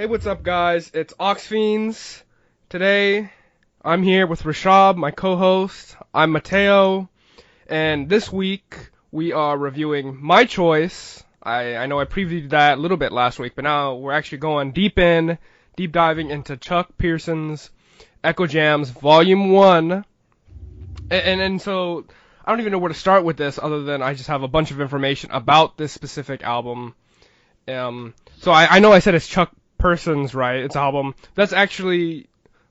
Hey, what's up, guys? It's Aux Fiends. Today, I'm here with Rishabh, my co-host. I'm Mateo, and this week we are reviewing my choice. I know I previewed that a little bit last week, but now we're actually going deep diving into Chuck Pearson's Eccojams Volume 1. And so, I don't even know where to start with this other than I just have a bunch of information about this specific album. So I know I said it's Chuck Pearson's, right? Its album. That's actually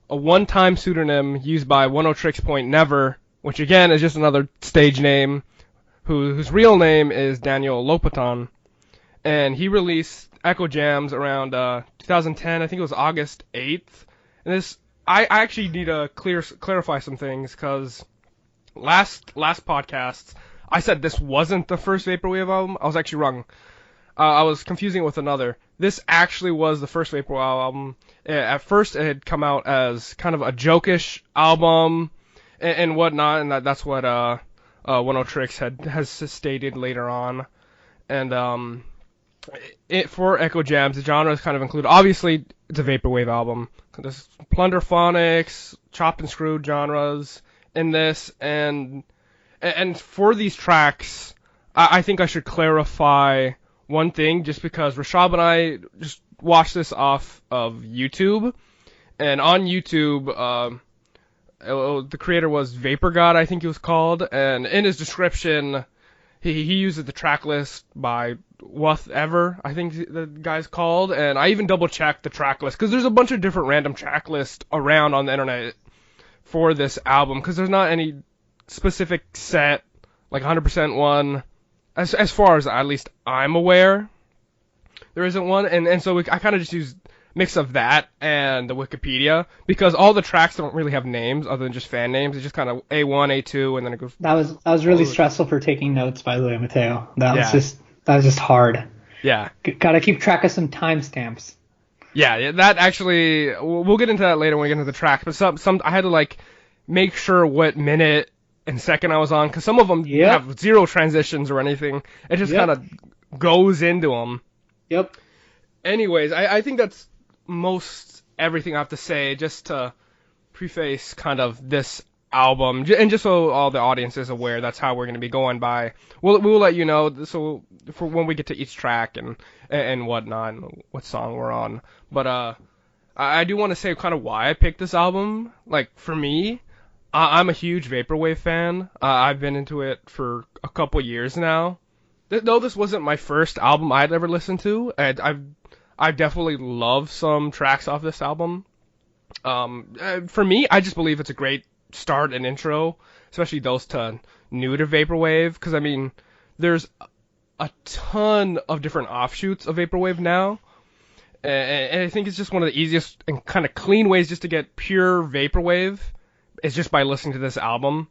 a one-time pseudonym used by 106 Point Never, which again is just another stage name, whose real name is Daniel Lopaton. And he released Eccojams around 2010. I think it was August 8th. And this, I actually need to clarify some things because last podcast I said this wasn't the first Vaporwave album. I was actually wrong. I was confusing it with another. This actually was the first Vaporwave album. At first, it had come out as kind of a jokish album and whatnot, and that's what 106 has stated later on. And for Eccojams, the genres kind of include, obviously, it's a Vaporwave album. There's plunderphonics, chopped and screwed genres in this, and for these tracks, I think I should clarify one thing, just because Rishabh and I just watched this off of YouTube, and on YouTube, the creator was Vapor God, I think he was called, and in his description, he uses the track list by whatever, I think the guy's called, and I even double checked the track list, because there's a bunch of different random track lists around on the internet for this album, because there's not any specific set, like 100% one. As far as at least I'm aware, there isn't one, and so I kind of just used mix of that and the Wikipedia, because all the tracks don't really have names other than just fan names. It's just kind of A1, A2, and then it goes. That was really stressful for taking notes, by the way, Mateo. That was just hard. Yeah. Gotta keep track of some timestamps. Yeah, that actually, we'll get into that later when we get into the tracks, but some I had to like make sure what minute and second I was on, because some of them have zero transitions or anything. It just kind of goes into them. Yep. Anyways, I think that's most everything I have to say, just to preface kind of this album, and just so all the audience is aware, that's how we're going to be going by. We'll let you know, so for when we get to each track and whatnot, and what song we're on. But I do want to say kind of why I picked this album. Like, for me, I'm a huge Vaporwave fan. I've been into it for a couple years now. Though this wasn't my first album I'd ever listened to, I've definitely loved some tracks off this album. For me, I just believe it's a great start and intro, especially those to new to Vaporwave, because I mean, there's a ton of different offshoots of Vaporwave now, and I think it's just one of the easiest and kind of clean ways just to get pure Vaporwave. It's just by listening to this album.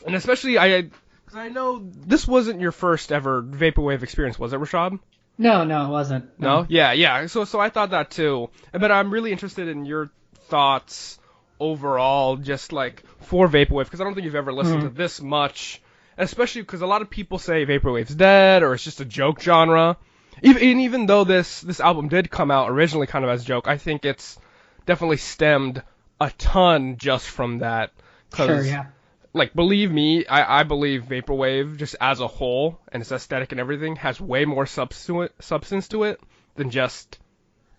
And especially, because I know this wasn't your first ever Vaporwave experience, was it, Rishabh? No, it wasn't. No? Yeah. So I thought that too. But I'm really interested in your thoughts overall, just like for Vaporwave, because I don't think you've ever listened to this much, especially because a lot of people say Vaporwave's dead, or it's just a joke genre. Even though this album did come out originally kind of as a joke, I think it's definitely stemmed a ton just from that. Sure, yeah. Like, believe me, I believe Vaporwave, just as a whole, and its aesthetic and everything, has way more substance to it than just,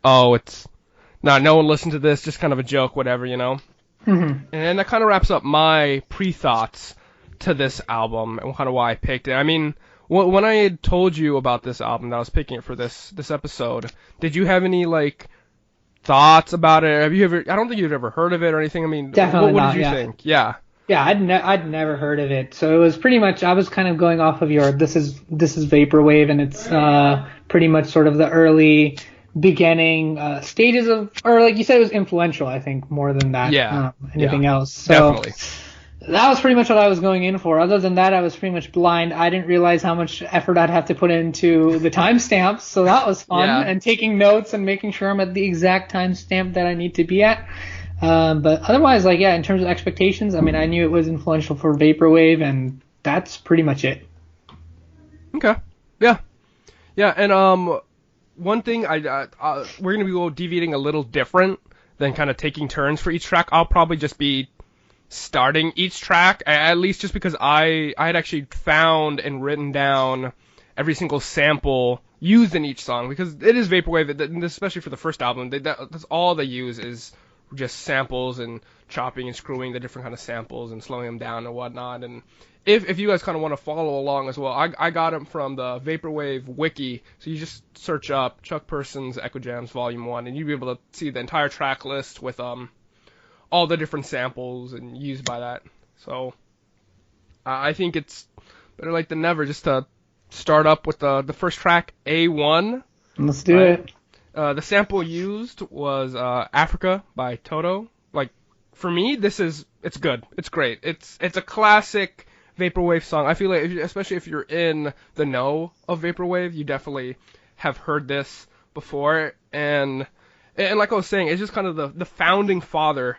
it's no one listened to this, just kind of a joke, whatever, you know? Mm-hmm. And that kind of wraps up my pre-thoughts to this album, and kind of why I picked it. I mean, when I had told you about this album, that I was picking it for this episode, did you have any, like, thoughts about it? Have you ever? I don't think you've ever heard of it or anything. I mean, definitely what not, did you think? Yeah. Yeah, I'd never heard of it. So it was pretty much, I was kind of going off of your this is Vaporwave, and it's pretty much sort of the early beginning stages of, or like you said, it was influential, I think, more than that. Anything else. So definitely. That was pretty much what I was going in for. Other than that, I was pretty much blind. I didn't realize how much effort I'd have to put into the timestamps, so that was fun. Yeah. And taking notes and making sure I'm at the exact timestamp that I need to be at. But otherwise, in terms of expectations, I mean, I knew it was influential for Vaporwave, and that's pretty much it. Okay. Yeah. Yeah, and one thing we're gonna be deviating a little different than kind of taking turns for each track. I'll probably just be starting each track, at least just because I had actually found and written down every single sample used in each song, because it is vaporwave, and especially for the first album, that's all they use is just samples and chopping and screwing the different kind of samples and slowing them down and whatnot. And if you guys kind of want to follow along as well, I got them from the Vaporwave wiki, so you just search up Chuck Person's Eccojams Volume 1, and you'll be able to see the entire track list with all the different samples and used by that. So I think it's better late than never just to start up with the first track, A1. Let's do it. The sample used was Africa by Toto. Like, for me, it's good. It's great. It's a classic vaporwave song. I feel like, especially if you're in the know of vaporwave, you definitely have heard this before. And like I was saying, it's just kind of the founding father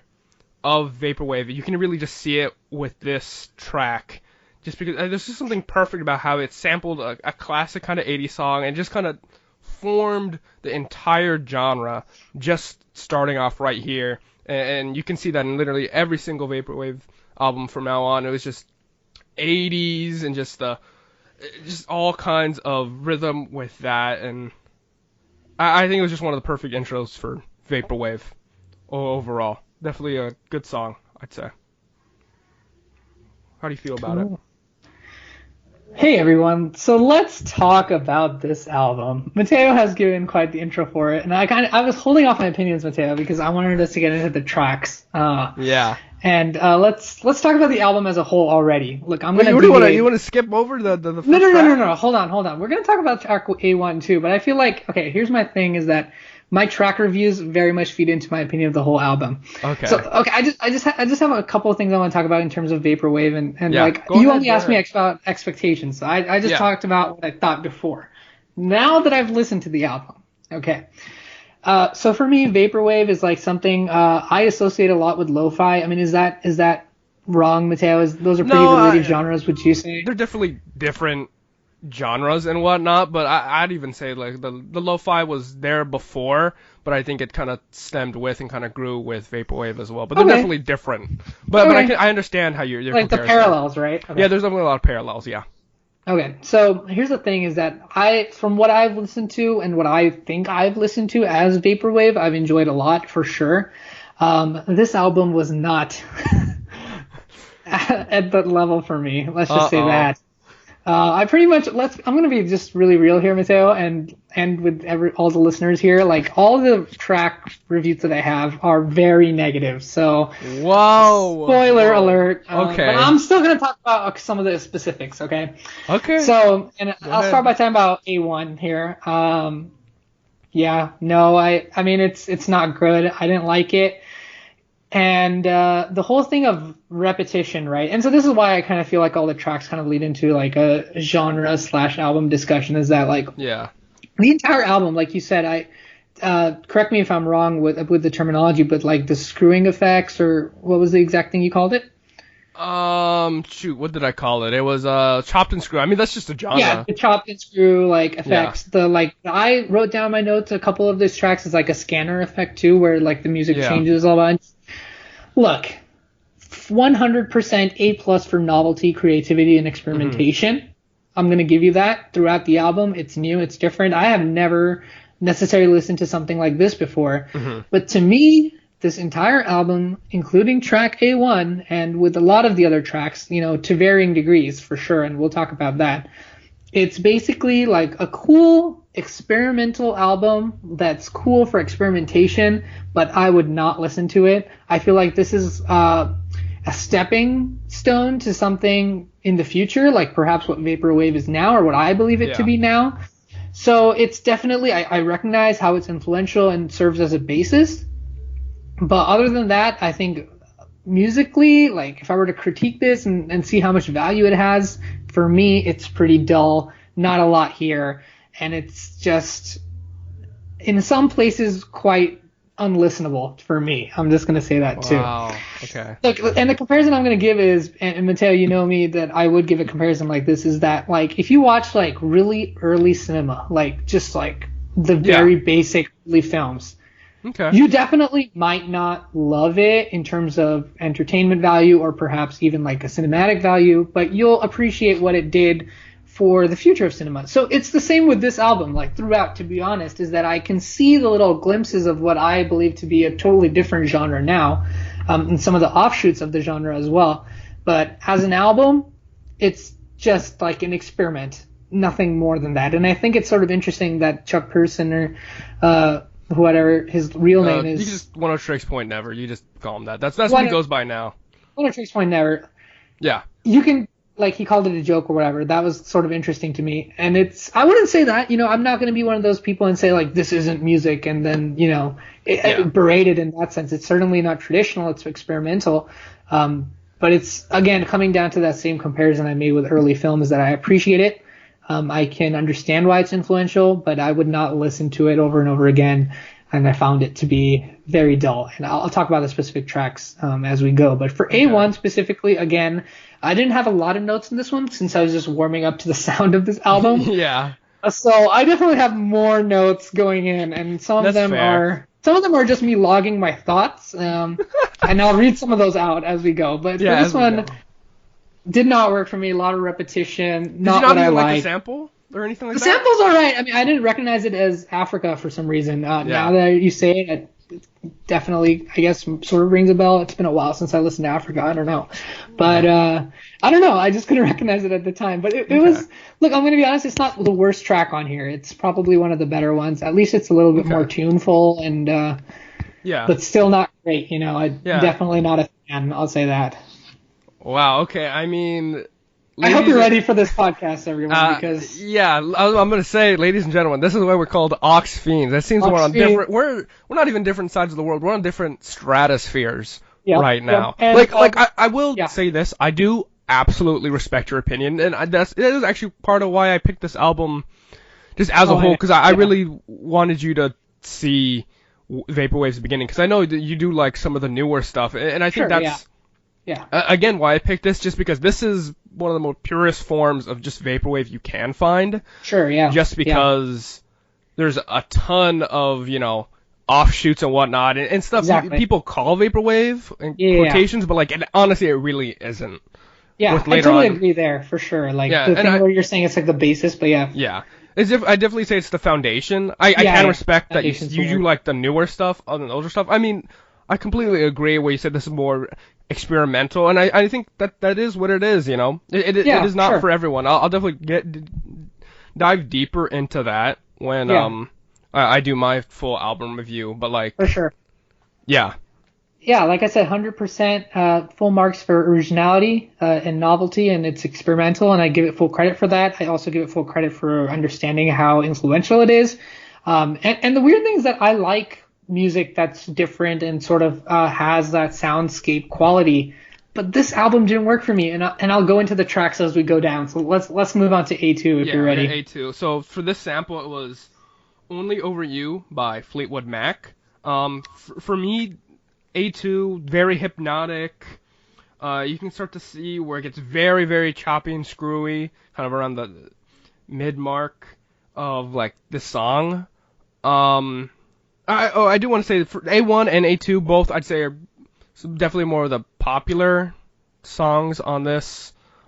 of vaporwave. You can really just see it with this track, just because there's just something perfect about how it sampled a classic kind of 80s song and just kind of formed the entire genre, just starting off right here. And you can see that in literally every single vaporwave album from now on. It was just 80s and just all kinds of rhythm with that, and I think it was just one of the perfect intros for vaporwave overall. Definitely a good song, I'd say. How do you feel about it? Hey everyone, so let's talk about this album. Mateo has given quite the intro for it, and I was holding off my opinions, Mateo, because I wanted us to get into the tracks. Yeah. And let's talk about the album as a whole already. Look, I'm gonna. You want to skip over the first No. track? Hold on. We're gonna talk about track A1 too, but I feel like, okay, here's my thing: is that my track reviews very much feed into my opinion of the whole album. Okay. So I just have a couple of things I want to talk about in terms of vaporwave, and yeah, like you only asked me about expectations, so I just talked about what I thought before. Now that I've listened to the album, okay. So for me, vaporwave is like something I associate a lot with lo-fi. I mean, is that wrong, Mateo? Those are pretty related genres, would you say? They're definitely different genres and whatnot, but I'd even say like the lo-fi was there before, but I think it kind of stemmed with and kind of grew with vaporwave as well. But they're definitely different. But I understand how you're like the parallels, right? Okay. Yeah, there's definitely a lot of parallels. Yeah. Okay, so here's the thing: is that from what I've listened to and what I think I've listened to as vaporwave, I've enjoyed a lot for sure. This album was not at that level for me. Let's just say that. I pretty much I'm gonna be just really real here, Mateo, and with all the listeners here. Like, all the track reviews that I have are very negative. So, whoa! Spoiler alert. Okay. But I'm still gonna talk about some of the specifics. Okay. Okay. So, and I'll start by talking about A1 here. Yeah, no, I mean it's not good. I didn't like it. And the whole thing of repetition, right? And so this is why I kind of feel like all the tracks kind of lead into like a genre / album discussion, is that like the entire album, like you said, correct me if I'm wrong with the terminology, but like the screwing effects, or what was the exact thing you called it? What did I call it? It was chopped and screw. I mean, that's just a genre. Yeah, the chopped and screw like effects. Yeah. I wrote down my notes. A couple of these tracks is like a scanner effect too, where like the music changes a bunch. Look, 100% A+ for novelty, creativity, and experimentation. Mm-hmm. I'm going to give you that throughout the album. It's new, it's different. I have never necessarily listened to something like this before. Mm-hmm. But to me, this entire album, including track A1, and with a lot of the other tracks, to varying degrees for sure, and we'll talk about that, it's basically like a cool experimental album that's cool for experimentation, but I would not listen to it. I feel like this is a stepping stone to something in the future, like perhaps what vaporwave is now, or what I believe it to be now. So it's definitely, I recognize how it's influential and serves as a basis. But other than that, I think musically, like if I were to critique this and see how much value it has, for me, it's pretty dull. Not a lot here. And it's just, in some places, quite unlistenable for me. I'm just going to say that too. Wow. Okay. Look, and the comparison I'm going to give is, and Mateo, you know me, that I would give a comparison like this, is that like if you watch like really early cinema, like just like the very basic early films. Okay. You definitely might not love it in terms of entertainment value or perhaps even like a cinematic value, but you'll appreciate what it did for the future of cinema. So it's the same with this album, like throughout, to be honest, is that I can see the little glimpses of what I believe to be a totally different genre now, and some of the offshoots of the genre as well. But as an album, it's just like an experiment, nothing more than that. And I think it's sort of interesting that Chuck Person or whatever his real name is. You just One Tricks Point Never. You just call him that. That's what he goes by now. One Tricks Point Never. Yeah. You can, like, he called it a joke or whatever. That was sort of interesting to me. And I wouldn't say that, I'm not going to be one of those people and say, like, this isn't music and then, berate it in that sense. It's certainly not traditional. It's experimental. But it's, again, coming down to that same comparison I made with early films, that I appreciate it. I can understand why it's influential, but I would not listen to it over and over again. And I found it to be very dull. And I'll talk about the specific tracks as we go. But for A1 specifically, again, I didn't have a lot of notes in this one since I was just warming up to the sound of this album. Yeah. So I definitely have more notes going in, and some of them are just me logging my thoughts. And I'll read some of those out as we go. But for this one, did not work for me. A lot of repetition. Not what I like. The sample or anything like that? The sample's all right. I mean, I didn't recognize it as Africa for some reason. Now that you say it definitely, I guess, sort of rings a bell. It's been a while since I listened to Africa. I don't know. But I don't know. I just couldn't recognize it at the time. But it was, look, I'm going to be honest, it's not the worst track on here. It's probably one of the better ones. At least it's a little bit more tuneful and but still not great. Definitely not a fan. I'll say that. Wow. Okay. I mean, I hope you're ready for this podcast, everyone, because I'm gonna say, ladies and gentlemen, this is why we're called Aux Fiends. That seems we're on different. We're not even different sides of the world. We're on different stratospheres right now. And, I will say this. I do absolutely respect your opinion, and it is actually part of why I picked this album, just as a whole, because I really wanted you to see Vaporwave's beginning, because I know that you do like some of the newer stuff, and I think that's. Yeah. Again, why I picked this, just because this is one of the most purest forms of just Vaporwave you can find. Sure, yeah. Just because there's a ton of, offshoots and whatnot and stuff people call Vaporwave in quotations, but honestly, it really isn't. Yeah, I totally agree there, for sure. The thing where you're saying it's like the basis, but yeah. Yeah. I definitely say it's the foundation. I can respect that you do like the newer stuff other than the older stuff. I mean, I completely agree where you said this is more experimental, and I think that is what it is, It is not for everyone. I'll definitely dive deeper into that when I do my full album review, but for sure. Yeah. Yeah, like I said, 100% full marks for originality and novelty, and it's experimental, and I give it full credit for that. I also give it full credit for understanding how influential it is. And the weird thing is that I like music that's different and sort of has that soundscape quality, but this album didn't work for me, and I'll go into the tracks as we go down. So let's move on to A2 if you're ready. A2. So for this sample, it was Only Over You by Fleetwood Mac. For me, A2, very hypnotic. You can start to see where it gets very, very choppy and screwy, kind of around the mid mark of the song. I do want to say that for A1 and A2 both, I'd say, are definitely more of the popular songs on the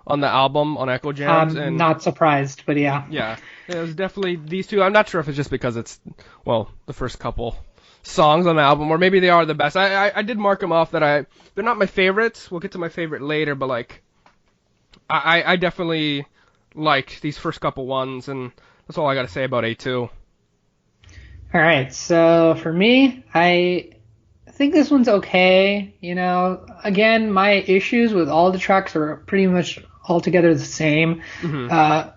album on Eccojams. I'm not surprised, but yeah. Yeah, it was definitely these two. I'm not sure if it's just because it's the first couple songs on the album, or maybe they are the best. I did mark them off that they're not my favorites. We'll get to my favorite later, but I definitely liked these first couple ones, and that's all I got to say about A2. All right, so for me, I think this one's okay. Again, my issues with all the tracks are pretty much altogether the same. Mm-hmm.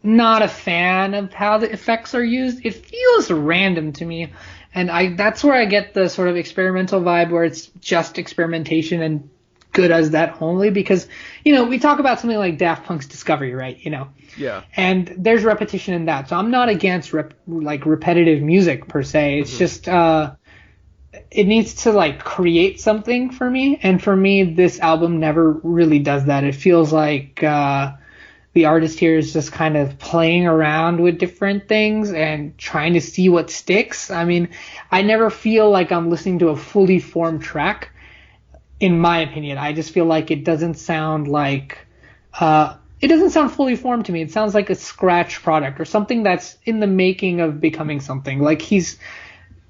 Not a fan of how the effects are used. It feels random to me, and that's where I get the sort of experimental vibe, where it's just experimentation and good as that only, because we talk about something like Daft Punk's Discovery, right? Yeah. And there's repetition in that, so I'm not against repetitive music per se. It's just it needs to create something for me, and for me, this album never really does that. It feels like the the artist here is just kind of playing around with different things and trying to see what sticks. I mean, I never feel like I'm listening to a fully formed track, in my opinion. I just feel like it doesn't sound like it doesn't sound fully formed to me. It sounds like a scratch product or something that's in the making of becoming something. Like he's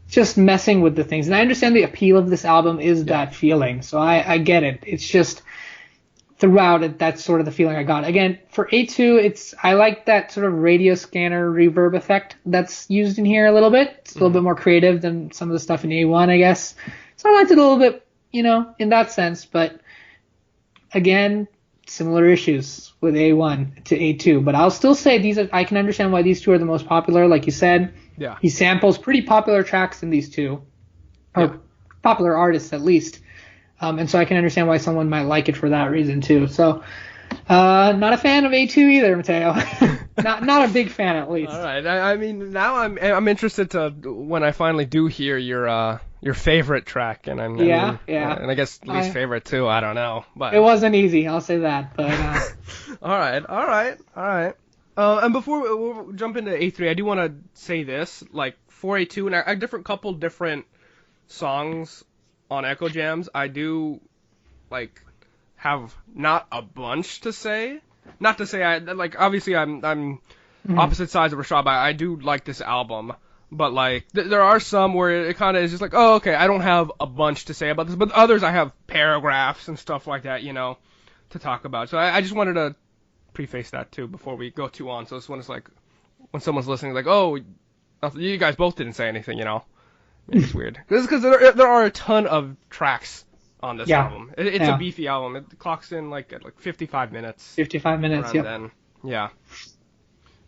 just messing with the things. And I understand the appeal of this album is that feeling. So I get it. It's just throughout it, that's sort of the feeling I got. Again, for A2, I like that sort of radio scanner reverb effect that's used in here a little bit. It's a little bit more creative than some of the stuff in A1, I guess. So I liked it a little bit, in that sense. But again, similar issues with A1 to A2. But I'll still say I can understand why these two are the most popular, like you said. Yeah. He samples pretty popular tracks in these two, or popular artists at least. And so I can understand why someone might like it for that reason too. So, not a fan of A2 either, Mateo. not a big fan at least. All right. I mean, now I'm interested to when I finally do hear your favorite track, and and I guess least favorite too. I don't know, but it wasn't easy. I'll say that. But all right. And before we'll jump into A3, I do want to say this, like for A2 and a different songs on Eccojams, I do like have not a bunch to say. Not to say obviously I'm opposite sides of Rishabh. I do like this album, but like there are some where it kind of is just like, oh, okay, I don't have a bunch to say about this, but others I have paragraphs and stuff like that, to talk about. So I just wanted to preface that too before we go too on. So this one is like when someone's listening, like, oh, you guys both didn't say anything, It's weird. Because there are a ton of tracks on this album. It's a beefy album. It clocks in at 55 minutes. 55 minutes, yeah. Then. Yeah.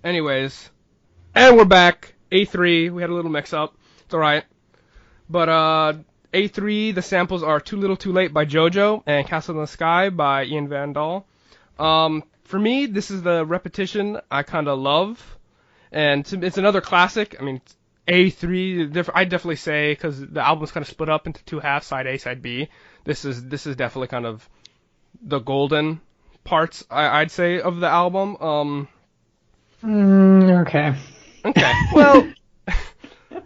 Anyways, and we're back. A3, we had a little mix-up. It's alright. But A3, the samples are Too Little Too Late by JoJo and Castle in the Sky by Ian Van Dahl. For me, this is the repetition I kind of love. And it's another classic. I mean, A3, I'd definitely say, because the album's kind of split up into two halves, side A, side B. This is definitely kind of the golden parts, I'd say, of the album. Okay. Well,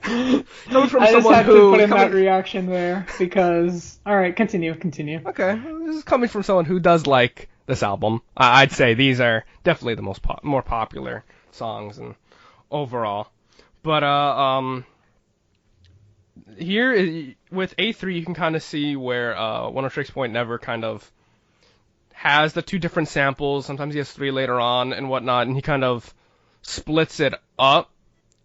coming from I just someone had who to put in that reaction there because. All right, continue. Okay, this is coming from someone who does like this album. I'd say these are definitely the more popular songs and overall. But here with A3, you can kind of see where One Tricks Point Never kind of has the two different samples. Sometimes he has three later on and whatnot, and he kind of splits it up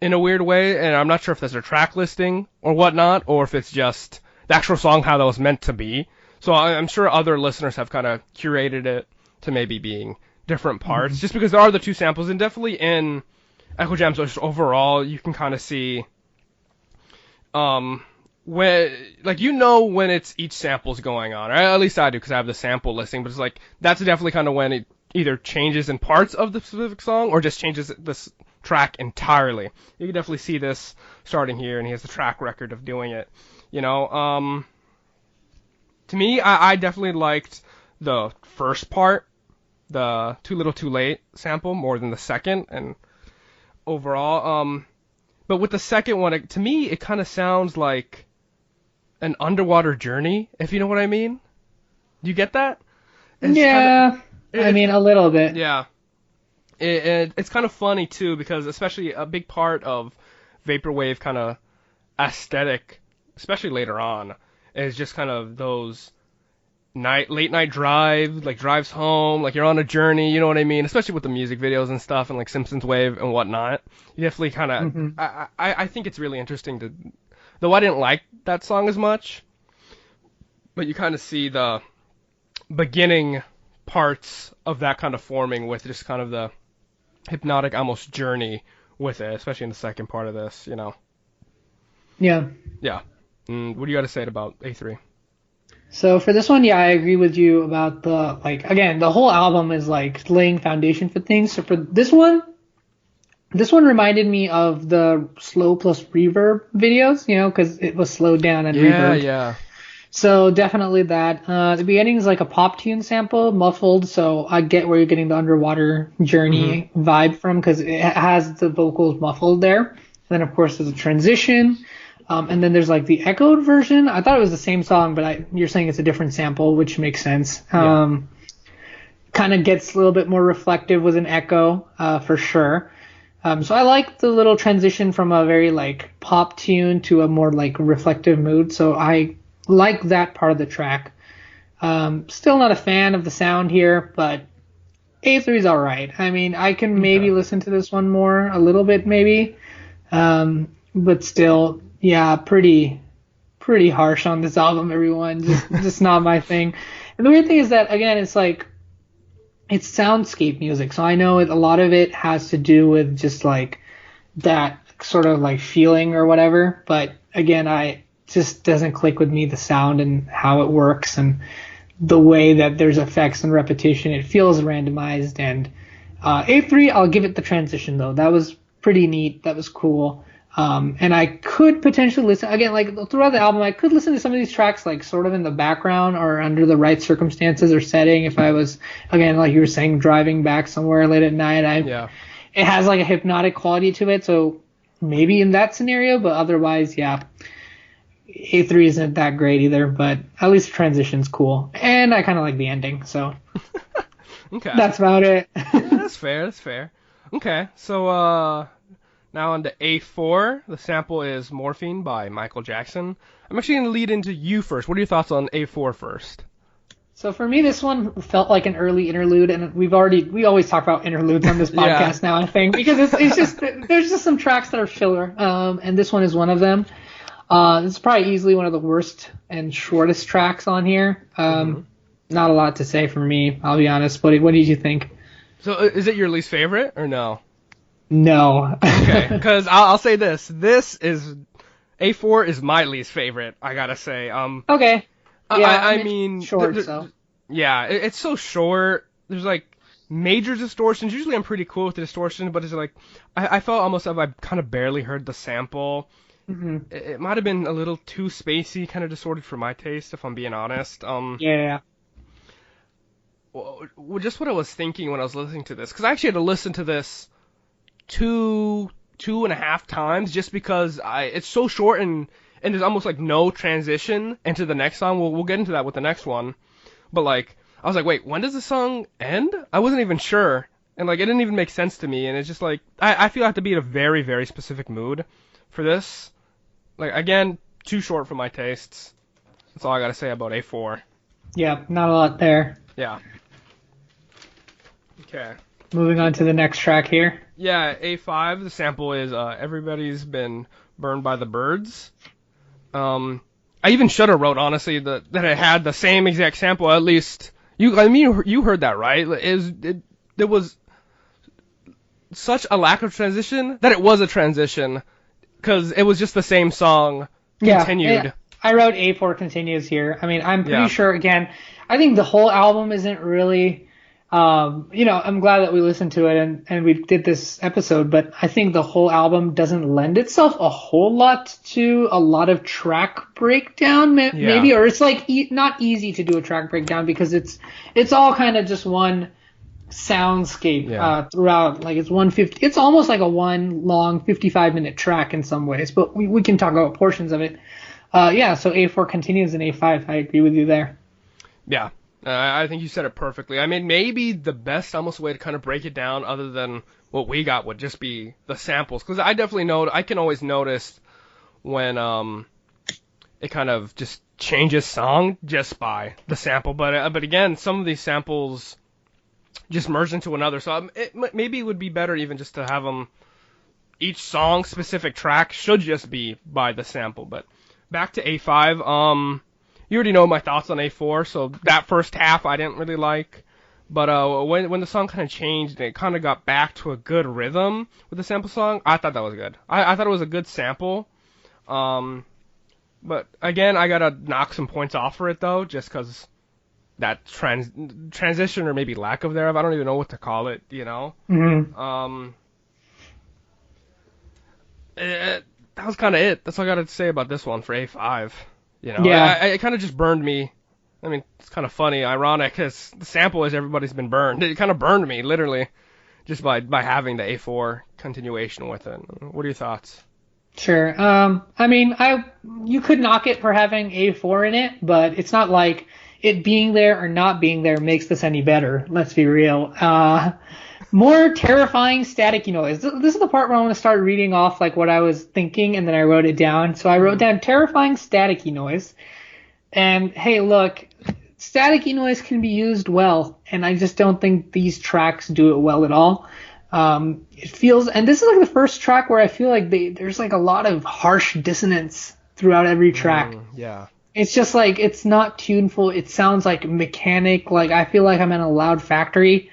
in a weird way. And I'm not sure if that's a track listing or whatnot, or if it's just the actual song how that was meant to be. So I'm sure other listeners have kind of curated it to maybe being different parts, just because there are the two samples, and definitely in Eccojams just overall, you can kind of see when when it's each sample's going on, or at least I do because I have the sample listing, but it's like that's definitely kind of when it either changes in parts of the specific song or just changes this track entirely. You can definitely see this starting here, and he has the track record of doing it. To me, I definitely liked the first part, the Too Little Too Late sample, more than the second, and overall, but with the second one, to me, it kind of sounds like an underwater journey, if you know what I mean. Do you get that? I mean, a little bit. Yeah. It's kind of funny, too, because especially a big part of Vaporwave kind of aesthetic, especially later on, is just kind of those late night drives home, like you're on a journey, you know what I mean? Especially with the music videos and stuff, and like Simpsons Wave and whatnot. You definitely kind of, I think it's really interesting though I didn't like that song as much, but you kind of see the beginning parts of that kind of forming with just kind of the hypnotic almost journey with it, especially in the second part of this, Yeah. Yeah. What do you got to say about A3? So for this one, I agree with you about the whole album is laying foundation for things. So for this one reminded me of the slow plus reverb videos, because it was slowed down and reverbed. Yeah. So definitely that. The beginning is like a pop tune sample, muffled, so I get where you're getting the underwater Hmm. journey vibe from because it has the vocals muffled there. And then of course there's a transition, and then there's like the echoed version. I thought it was the same song, but you're saying it's a different sample, which makes sense. Yeah. Kind of gets a little bit more reflective with an echo, for sure. So I like the little transition from a very like pop tune to a more like reflective mood. So I like that part of the track. Still not a fan of the sound here, but A3 is alright. I mean, I can maybe Okay. listen to this one more, a little bit maybe. But still, yeah, pretty harsh on this album, everyone. Just not my thing. And the weird thing is that again, it's like it's soundscape music, so I know a lot of it has to do with just like that sort of like feeling or whatever. But again, I just doesn't click with me the sound and how it works and the way that there's effects and repetition. It feels randomized. And A3, I'll give it the transition though. That was pretty neat. That was cool. And I could potentially listen again, like throughout the album, I could listen to some of these tracks like sort of in the background or under the right circumstances or setting. If I was, again, like you were saying, driving back somewhere late at night, Yeah. it has like a hypnotic quality to it. So maybe in that scenario, but otherwise, yeah, A3 isn't that great either. But at least transition's cool, and I kind of like the ending. So Okay. that's about it. Yeah, that's fair. That's fair. Okay. So now on to A4. The sample is Morphine by Michael Jackson. I'm actually gonna lead into you first. What are your thoughts on A4 first? So for me, this one felt like an early interlude, and we always talk about interludes on this Yeah. podcast now, I think, because it's just there's just some tracks that are filler, and this one is one of them. It's probably easily one of the worst and shortest tracks on here. Hmm. Not a lot to say for me, I'll be honest. What did you think? So is it your least favorite or no? No. Okay, because I'll say this. This is A4 is my least favorite. I gotta say. Okay. Yeah, I I mean, mean, short, so. yeah, it's so short. There's like major distortions. Usually I'm pretty cool with the distortion, but it's like I felt almost like I kind of barely heard the sample. Hmm. It might have been a little too spacey, kind of distorted for my taste, if I'm being honest. Yeah. Just what I was thinking when I was listening to this, because I actually had to listen to this two and a half times just because it's so short and there's almost like no transition into the next song. We'll get into that with the next one. But like I was like, wait, when does the song end? I wasn't even sure. And like it didn't even make sense to me, and it's just like I feel I have to be in a very, very specific mood for this. Like again, too short for my tastes. That's all I gotta say about A4. Yeah, not a lot there. Yeah. Okay. Moving on to the next track here. Yeah, A5, the sample is Everybody's Been Burned by the Birds. I even should have wrote, honestly, that it had the same exact sample, at least. You heard that, right? There was such a lack of transition that it was a transition, because it was just the same song continued. I wrote A4 continues here. I mean, I'm pretty Yeah. sure, again, I think the whole album isn't really, I'm glad that we listened to it and we did this episode, but I think the whole album doesn't lend itself a whole lot to a lot of track breakdown, maybe, Yeah. or it's like not easy to do a track breakdown because it's all kind of just one soundscape Yeah. throughout. Like it's 150, it's almost like a one long 55-minute track in some ways, but we can talk about portions of it. Yeah, so A4 continues in A5. I agree with you there. Yeah. I think you said it perfectly. I mean, maybe the best almost way to kind of break it down, other than what we got, would just be the samples. Because I definitely know, I can always notice when it kind of just changes song just by the sample. But again, some of these samples just merge into another. So maybe it would be better even just to have them, each song specific track should just be by the sample. But back to A5. You already know my thoughts on A4, so that first half I didn't really like. But when the song kind of changed and it kind of got back to a good rhythm with the sample song, I thought that was good. I thought it was a good sample. But again, I gotta knock some points off for it though, just because that transition or maybe lack of thereof, I don't even know what to call it, you know. Mm-hmm. That was kind of it. That's all I gotta say about this one for A5. You know, Yeah. it kind of just burned me. I mean, it's kind of funny, ironic, because the sample is everybody's been burned. It kind of burned me, literally, just by having the A4 continuation with it. What are your thoughts? Sure. I mean, you could knock it for having A4 in it, but it's not like it being there or not being there makes this any better. Let's be real. More terrifying staticky noise. This is the part where I want to start reading off like what I was thinking, and then I wrote it down. So I wrote down terrifying staticky noise. And hey, look, staticky noise can be used well, and I just don't think these tracks do it well at all. It feels, and this is like the first track where I feel like there's like a lot of harsh dissonance throughout every track. Yeah. It's just like, it's not tuneful. It sounds like mechanic. Like I feel like I'm in a loud factory.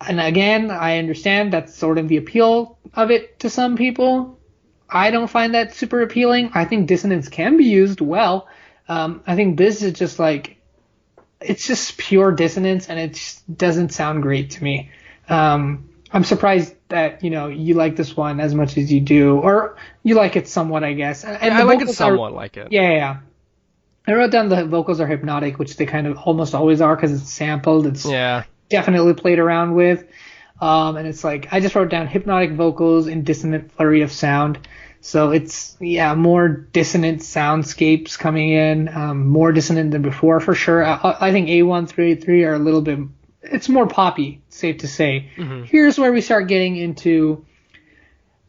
And again, I understand that's sort of the appeal of it to some people. I don't find that super appealing. I think dissonance can be used well. I think this is just like, it's just pure dissonance, and it just doesn't sound great to me. I'm surprised that, you like this one as much as you do, or you like it somewhat, I guess. And I like it somewhat, like it. Yeah. I wrote down the vocals are hypnotic, which they kind of almost always are because it's sampled. It's definitely played around with. And it's like, I just wrote down hypnotic vocals and dissonant flurry of sound. So it's, more dissonant soundscapes coming in, more dissonant than before for sure. I think A1 through A3 are a little bit, it's more poppy, safe to say. Mm-hmm. Here's where we start getting into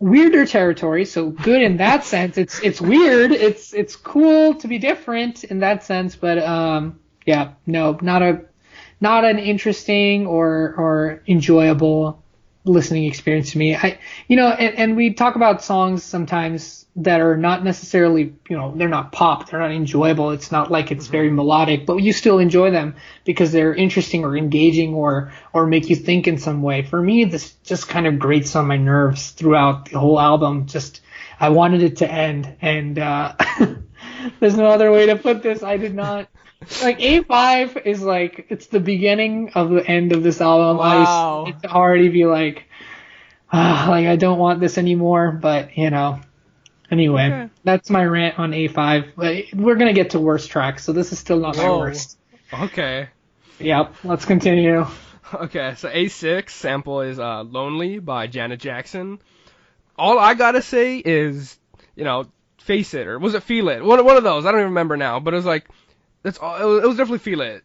weirder territory. So good in that sense. It's weird. It's cool to be different in that sense. But not an interesting or enjoyable listening experience to me. And we talk about songs sometimes that are not necessarily, they're not pop, they're not enjoyable. It's not like it's very melodic, but you still enjoy them because they're interesting or engaging or make you think in some way. For me, this just kind of grates on my nerves throughout the whole album. Just, I wanted it to end, and there's no other way to put this. I did not. Like A5 is like, it's the beginning of the end of this album. Wow. I to already be like I don't want this anymore, but anyway, okay. That's my rant on A5. But we're gonna get to worse tracks, so this is still not my worst. Okay. Yep, let's continue. Okay, so A6 sample is Lonely by Janet Jackson. All I gotta say is, Face It, or was it Feel It? One of those, I don't even remember now, but it was like, that's all. It was definitely Feel It.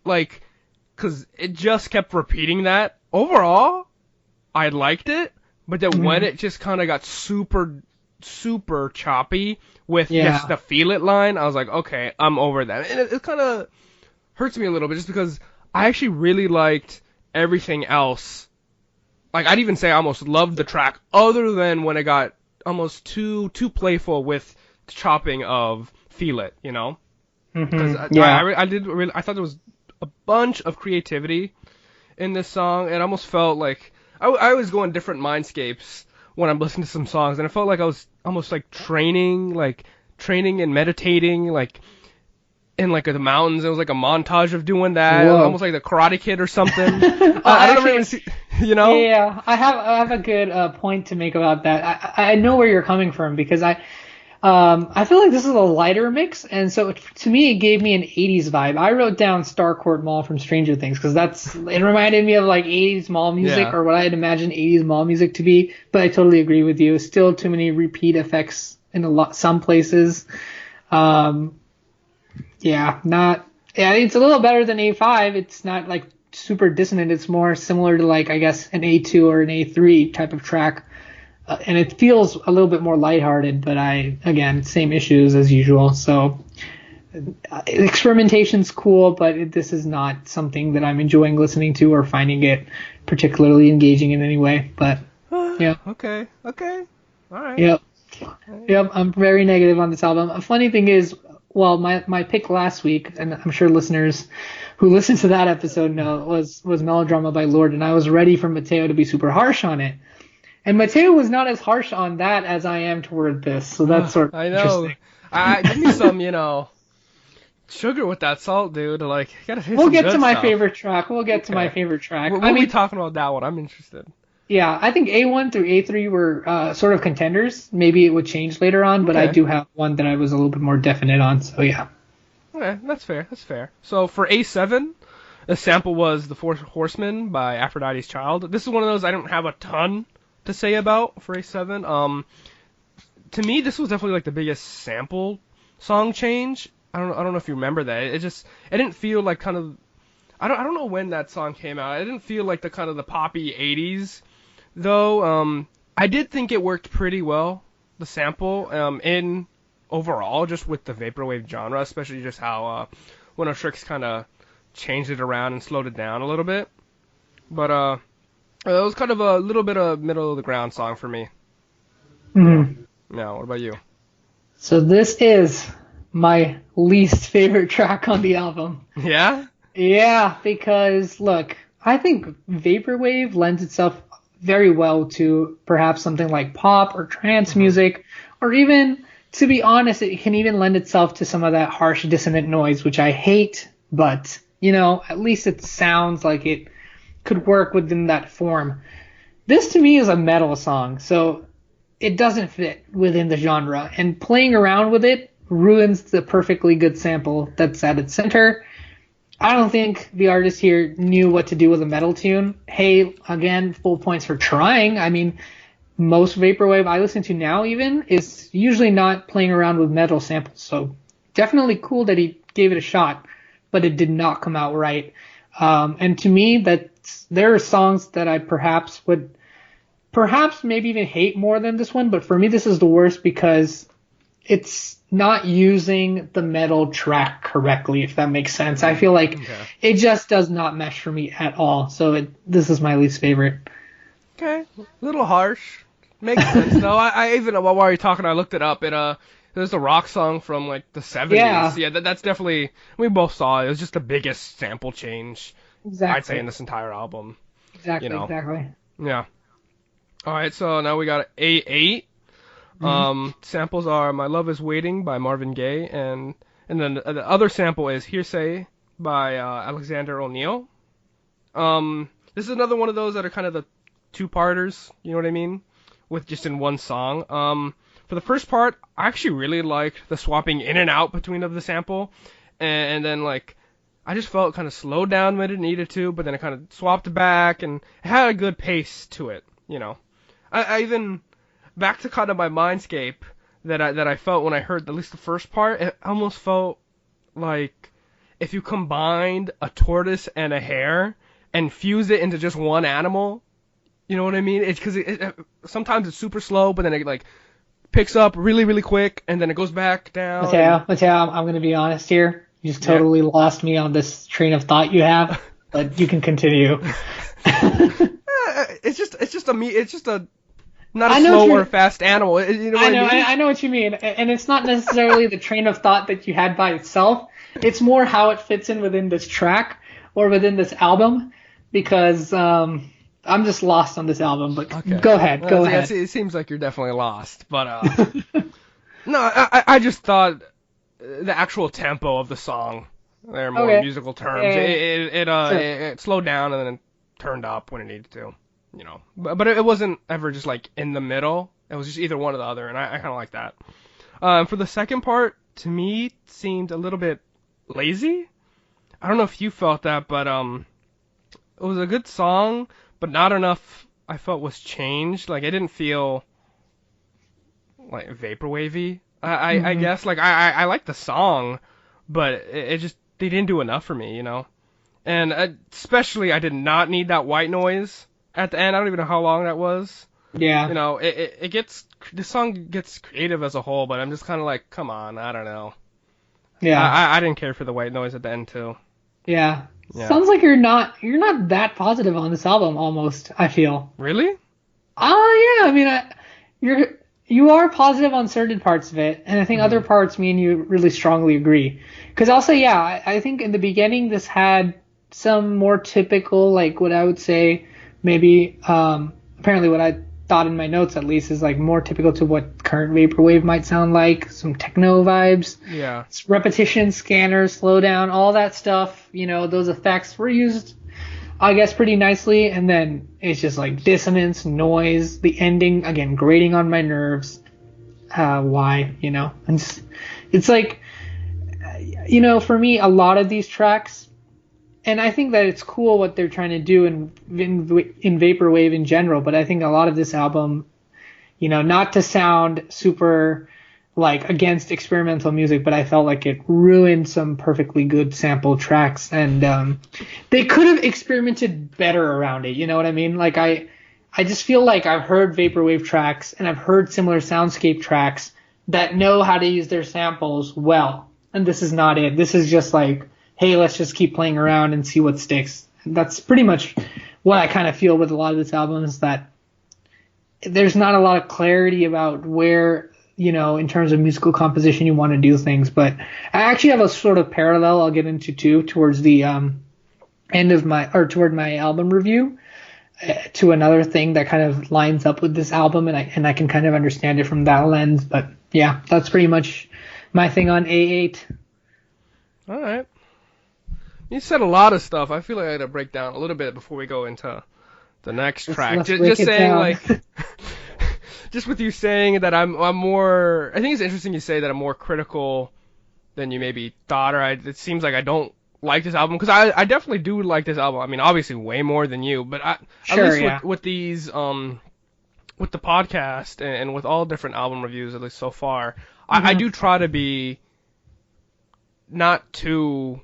Like, cause it just kept repeating that. Overall, I liked it, but then when it just kind of got super, super choppy with just the Feel It line, I was like, okay, I'm over that. And it kind of hurts me a little bit just because I actually really liked everything else. Like, I'd even say I almost loved the track, other than when it got almost too playful with the chopping of Feel It, Because I thought there was a bunch of creativity in this song. It almost felt like I always go in different mindscapes when I'm listening to some songs, and it felt like I was almost like training and meditating, like in like the mountains. It was like a montage of doing that, almost like the Karate Kid or something. I don't even see, Yeah, I have a good point to make about that. I know where you're coming from because I feel like this is a lighter mix, and so to me it gave me an 80s vibe. I wrote down Starcourt Mall from Stranger Things because it reminded me of like 80s mall music, or what I had imagined 80s mall music to be. But I totally agree with you. Still too many repeat effects in some places. It's a little better than A5. It's not like super dissonant. It's more similar to like, I guess, an A2 or an A3 type of track. And it feels a little bit more lighthearted, but same issues as usual. So experimentation's cool, but this is not something that I'm enjoying listening to or finding it particularly engaging in any way. But yeah. Okay. All right. Yep. I'm very negative on this album. A funny thing is, well, my pick last week, and I'm sure listeners who listened to that episode know, was Melodrama by Lorde, and I was ready for Mateo to be super harsh on it. And Mateo was not as harsh on that as I am toward this, so that's sort of interesting. Give me some, sugar with that salt, dude. Like, you gotta hit We'll some get good to my stuff. favorite track. We'll get to my favorite track. We'll be talking about that one. I'm interested. Yeah, I think A1 through A3 were sort of contenders. Maybe it would change later on, but I Okay. do have one that I was a little bit more definite on. So yeah. Okay, that's fair. That's fair. So for A7, the sample was The Four Horsemen by Aphrodite's Child. This is one of those I don't have a ton to say about for A7. To me, this was definitely like the biggest sample song change. I don't know if you remember that. It didn't feel like kind of I don't know when that song came out. It didn't feel like the kind of the poppy 80s though. I did think it worked pretty well, the sample in overall, just with the vaporwave genre, especially just how One of Tricks kind of changed it around and slowed it down a little bit. But it was kind of a little bit of middle of the ground song for me. Yeah. Mhm. Yeah. What about you? So this is my least favorite track on the album. Yeah. Yeah, because look, I think vaporwave lends itself very well to perhaps something like pop or trance Mhm. music, or even, to be honest, it can even lend itself to some of that harsh dissonant noise, which I hate, but at least it sounds like it could work within that form. This to me is a metal song, so it doesn't fit within the genre, and playing around with it ruins the perfectly good sample that's at its center. I don't think the artist here knew what to do with a metal tune. Hey, again, full points for trying. I mean, most vaporwave I listen to now even is usually not playing around with metal samples. So definitely cool that he gave it a shot, but it did not come out right. And to me, there are songs that I perhaps maybe even hate more than this one, but for me this is the worst because it's not using the metal track correctly, if that makes sense. I feel like Okay. it just does not mesh for me at all. So this is my least favorite. Okay. A little harsh. Makes sense though. I even while we were talking, I looked it up. There's a rock song from like the 70s. Yeah, Yeah, that's definitely. We both saw it. It was just the biggest sample change I'd say in exactly. this entire album. You Exactly, know. exactly. Yeah. All right. So now we got A8. Hmm. Samples are "My Love Is Waiting" by Marvin Gaye, and then the other sample is "Hearsay" by Alexander O'Neal. This is another one of those that are kind of the two-parters. You know what I mean? With just in one song. For the first part, I actually really liked the swapping in and out between of the sample, and then like I just felt it kind of slowed down when it needed to, but then it kind of swapped back and it had a good pace to it. I even back to kind of my mindscape that I felt when I heard at least the first part. It almost felt like if you combined a tortoise and a hare and fused it into just one animal. You know what I mean? It's because sometimes it's super slow, but then it like picks up really really quick, and then it goes back down. And Mateo, I'm going to be honest here. You just yeah, totally lost me on this train of thought you have, but you can continue. it's just a not a I know what slow or you're. a fast animal. You know what I I know, mean? I know what you mean, and it's not necessarily the train of thought that you had by itself. It's more how it fits in within this track or within this album, because I'm just lost on this album. But Okay. go ahead, Well, go it ahead. seems like you're definitely lost, but no, I just thought the actual tempo of the song, they're more Okay. musical terms. Yeah, sure. It slowed down and then turned up when it needed to, But it wasn't ever just like in the middle. It was just either one or the other, and I kind of like that. For the second part, to me, it seemed a little bit lazy. I don't know if you felt that, but it was a good song, but not enough. I felt was changed. Like it didn't feel like vaporwavy. I Hmm. guess like I like the song, but it just they didn't do enough for me. And especially I did not need that white noise at the end. I don't even know how long that was. Yeah, It gets the song gets creative as a whole, but I'm just kind of like, come on, I don't know. yeah, I didn't care for the white noise at the end too. yeah. Yeah. Sounds like you're not that positive on this album. Almost, I feel. Really? Oh yeah, I mean, you're you are positive on certain parts of it, and I think other Hmm. parts me and you really strongly agree. Because I'll say, yeah, I think in the beginning this had some more typical, like what I would say, maybe apparently what I thought in my notes at least is like more typical to what current vaporwave might sound like, some techno vibes, Yeah. repetition, scanners, slowdown, all that stuff. Those effects were used I guess, pretty nicely, and then it's just like dissonance, noise, the ending again grating on my nerves. Why, And it's like, for me, a lot of these tracks, and I think that it's cool what they're trying to do in vaporwave in general, but I think a lot of this album, not to sound super like against experimental music, but I felt like it ruined some perfectly good sample tracks, and they could have experimented better around it. You know what I mean? Like I just feel like I've heard vaporwave tracks and I've heard similar soundscape tracks that know how to use their samples well, and this is not it. This is just like, hey, let's just keep playing around and see what sticks. And that's pretty much what I kind of feel with a lot of this album, is that there's not a lot of clarity about where, in terms of musical composition you want to do things. But I actually have a sort of parallel I'll get into too towards the toward my album review, to another thing that kind of lines up with this album, and I can kind of understand it from that lens. But yeah, that's pretty much my thing on A8. All right. You said a lot of stuff. I feel like I had to break down a little bit before we go into the next track. Let's Just saying, down. like, just with you saying that I'm more. I think it's interesting you say that I'm more critical than you maybe thought, or it seems like I don't like this album, because I definitely do like this album. I mean, obviously way more than you, but Sure, at least yeah. with these with the podcast and with all different album reviews, at least so far, I do try to be not too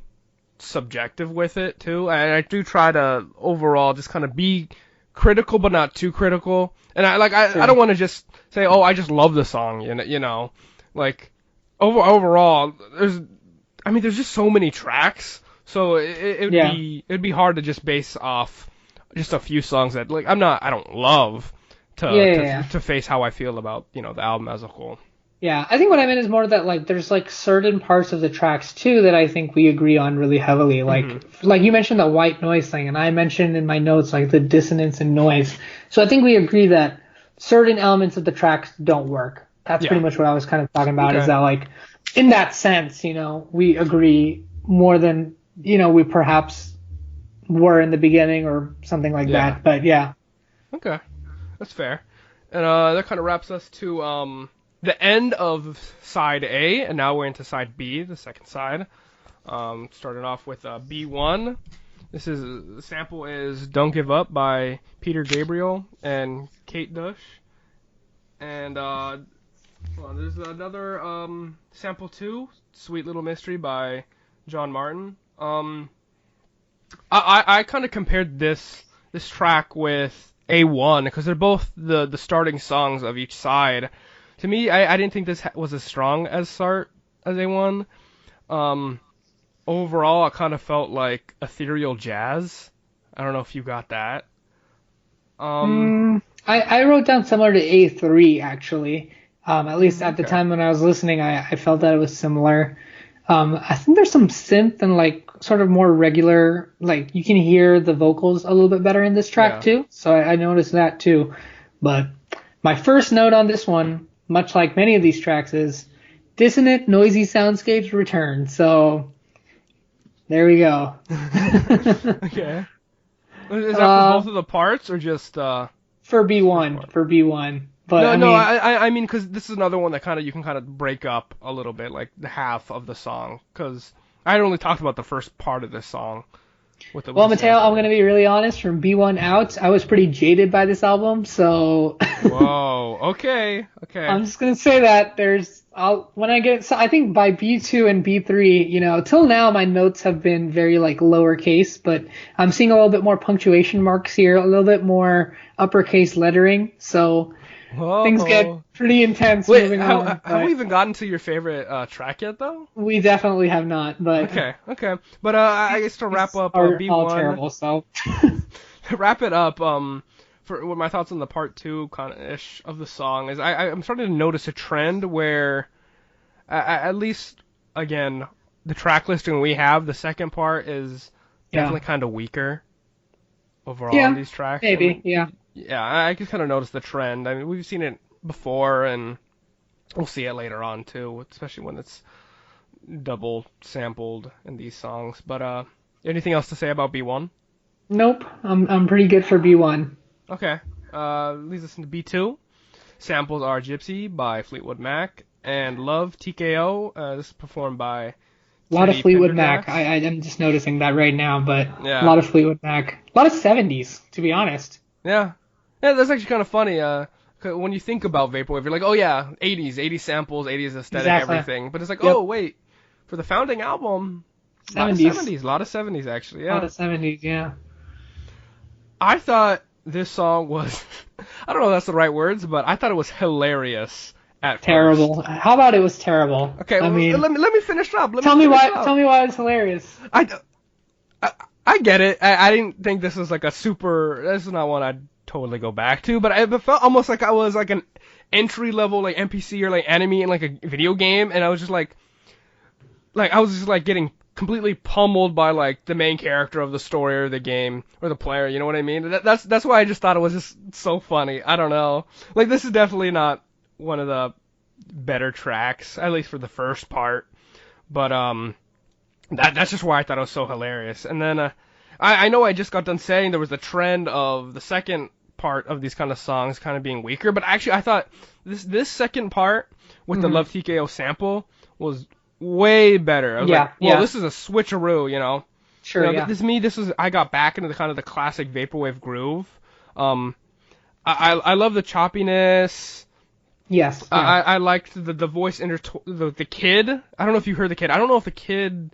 subjective with it too, and I do try to overall just kind of be critical but not too critical. And I don't want to just say, oh, I just love the song, like overall there's just so many tracks, so it'd be hard to just base off just a few songs that, like, I don't love to face how I feel about the album as a whole. Yeah, I think what I meant is more that, like, there's like certain parts of the tracks too that I think we agree on really heavily. Like you mentioned the white noise thing, and I mentioned in my notes like the dissonance and noise. So I think we agree that certain elements of the tracks don't work. That's pretty much what I was kind of talking about. Okay. Is that, like, in that sense, we agree more than we perhaps were in the beginning or something like that. But yeah. Okay, that's fair. And that kind of wraps us to the end of side A, and now we're into side B, the second side. Starting off with B1. The sample is "Don't Give Up" by Peter Gabriel and Kate Bush. And there's another sample too, "Sweet Little Mystery" by John Martin. I kind of compared this track with A1 because they're both the starting songs of each side. To me, I didn't think this was as strong as A1. Overall, I kind of felt like ethereal jazz. I don't know if you got that. I wrote down similar to A3 actually. At least at the time when I was listening, I felt that it was similar. I think there's some synth and like sort of more regular, like you can hear the vocals a little bit better in this track too. So I noticed that too. But my first note on this one, much like many of these tracks, is dissonant, noisy soundscapes return. So there we go. Okay. Is that for both of the parts or just for B1? For B1. But I mean, because this is another one that you can kind of break up a little bit, like the half of the song, because I had only talked about the first part of this song. Well, Mateo, I'm going to be really honest. From B1 out, I was pretty jaded by this album, so... Whoa, okay. I'm just going to say that I think by B2 and B3, till now my notes have been very, like, lowercase, but I'm seeing a little bit more punctuation marks here, a little bit more uppercase lettering, so... Whoa. Things get pretty intense. Wait, moving on. Have we even gotten to your favorite track yet, though? We definitely have not, but... Okay. But I guess to wrap up B1... all terrible, so... To wrap it up, for my thoughts on the part 2 kind of ish of the song is I'm starting to notice a trend where, at least, again, the track listing we have, the second part is definitely kind of weaker overall on these tracks. Maybe, Yeah, I can kind of notice the trend. I mean, we've seen it before, and we'll see it later on, too, especially when it's double sampled in these songs. But anything else to say about B1? Nope. I'm pretty good for B1. Okay. Leads us into B2. Samples are Gypsy by Fleetwood Mac and Love TKO. This is performed by A lot of Teddy Fleetwood Mac. Pendergrass. I'm just noticing that right now, but a Yeah. lot of Fleetwood Mac. A lot of 70s, to be honest. Yeah. Yeah, that's actually kind of funny. 'Cause when you think about vaporwave, you're like, oh yeah, 80s samples, 80s aesthetic, Exactly. everything. But it's like, Yep. oh wait, for the founding album, a lot of 70s. 70s, a lot of 70s actually. A lot Yeah. of 70s, yeah. I thought this song was, I don't know if that's the right words, but I thought it was hilarious at Terrible. first. How about it was terrible? Okay, I well, mean, let me finish up. tell me why it's hilarious. I get it. I didn't think this was like a super. This is not one I'd totally go back to, but it felt almost like I was like an entry level like NPC or like enemy in like a video game, and I was just like I was just like getting completely pummeled by like the main character of the story or the game or the player. You know what I mean? That's why I just thought it was just so funny. I don't know. Like this is definitely not one of the better tracks, at least for the first part, but that's just why I thought it was so hilarious. And then I know I just got done saying there was a trend of the second part of these kind of songs kind of being weaker, but actually I thought this second part with the Love TKO sample was way better. I was like, well, this is a switcheroo, you know. Sure, you know, this was I got back into the kind of the classic vaporwave groove. I love the choppiness. Yes. Yeah. I liked the voice the kid. I don't know if you heard the kid. I don't know if the kid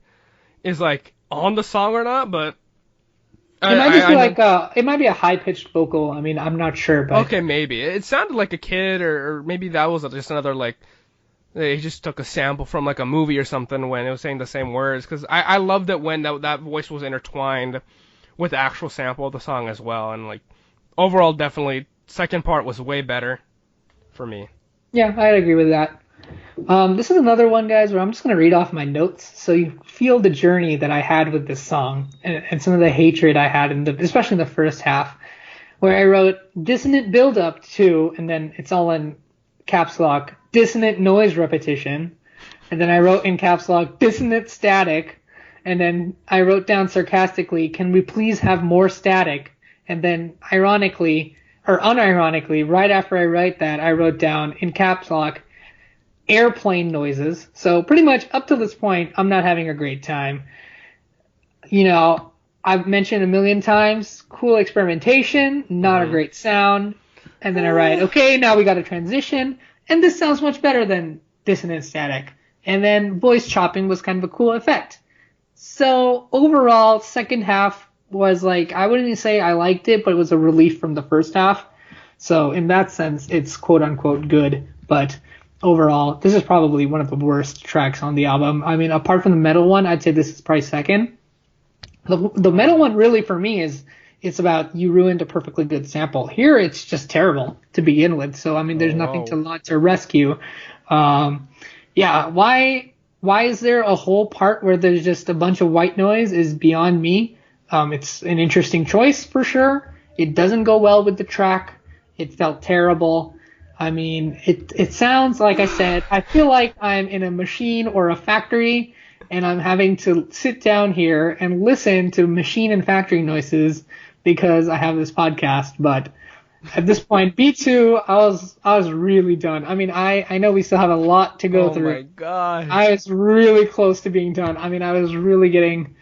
is like on the song or not, but it might just be it might be a high pitched vocal. I mean, I'm not sure, but okay, maybe it sounded like a kid, or maybe that was just another like they just took a sample from like a movie or something when it was saying the same words. Because I loved it when that voice was intertwined with the actual sample of the song as well, and like overall, definitely second part was way better for me. Yeah, I'd agree with that. This is another one, guys, where I'm just going to read off my notes so you feel the journey that I had with this song and some of the hatred I had, especially in the first half, where I wrote dissonant build up to, and then it's all in caps lock, dissonant noise repetition. And then I wrote in caps lock, dissonant static. And then I wrote down sarcastically, can we please have more static? And then ironically, or unironically, right after I write that, I wrote down in caps lock, airplane noises. So pretty much up to this point, I'm not having a great time. You know, I've mentioned a million times, cool experimentation, not a great sound. And then I write, okay, now we got a transition, and this sounds much better than dissonant static. And then voice chopping was kind of a cool effect. So overall, second half was like, I wouldn't even say I liked it, but it was a relief from the first half. So in that sense, it's quote unquote good. But overall, this is probably one of the worst tracks on the album. I mean, apart from the metal one, I'd say this is probably second. The metal one really for me it's about you ruined a perfectly good sample. Here it's just terrible to begin with. So I mean, there's nothing to rescue. Yeah, why is there a whole part where there's just a bunch of white noise is beyond me. It's an interesting choice for sure. It doesn't go well with the track. It felt terrible. I mean, it sounds like I said, I feel like I'm in a machine or a factory and I'm having to sit down here and listen to machine and factory noises because I have this podcast. But at this point, B2, I was really done. I mean, I know we still have a lot to go through. Oh my god. I was really close to being done. I mean, I was really getting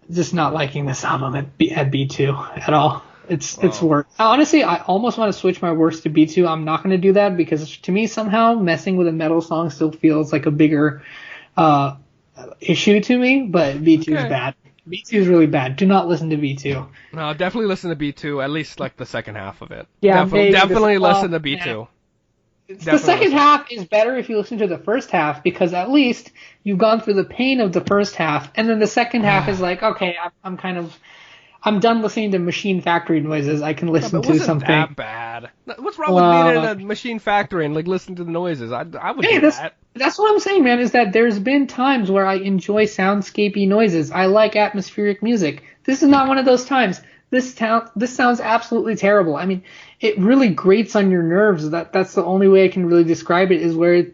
just not liking this album at B2 at all. It's worse. Honestly, I almost want to switch my worst to B2. I'm not going to do that because to me somehow messing with a metal song still feels like a bigger issue to me, but B2 is bad. B2 is really bad. Do not listen to B2. No, definitely listen to B2, at least like the second half of it. Yeah, definitely listen to B2. The second half is better if you listen to the first half because at least you've gone through the pain of the first half, and then the second half is like, okay, I'm done listening to machine factory noises. I can listen to something. That bad. What's wrong with being in a machine factory and like listening to the noises? I would do that. That's what I'm saying, man. Is that there's been times where I enjoy soundscapey noises. I like atmospheric music. This is not one of those times. This sounds absolutely terrible. I mean, it really grates on your nerves. That's the only way I can really describe it. Is where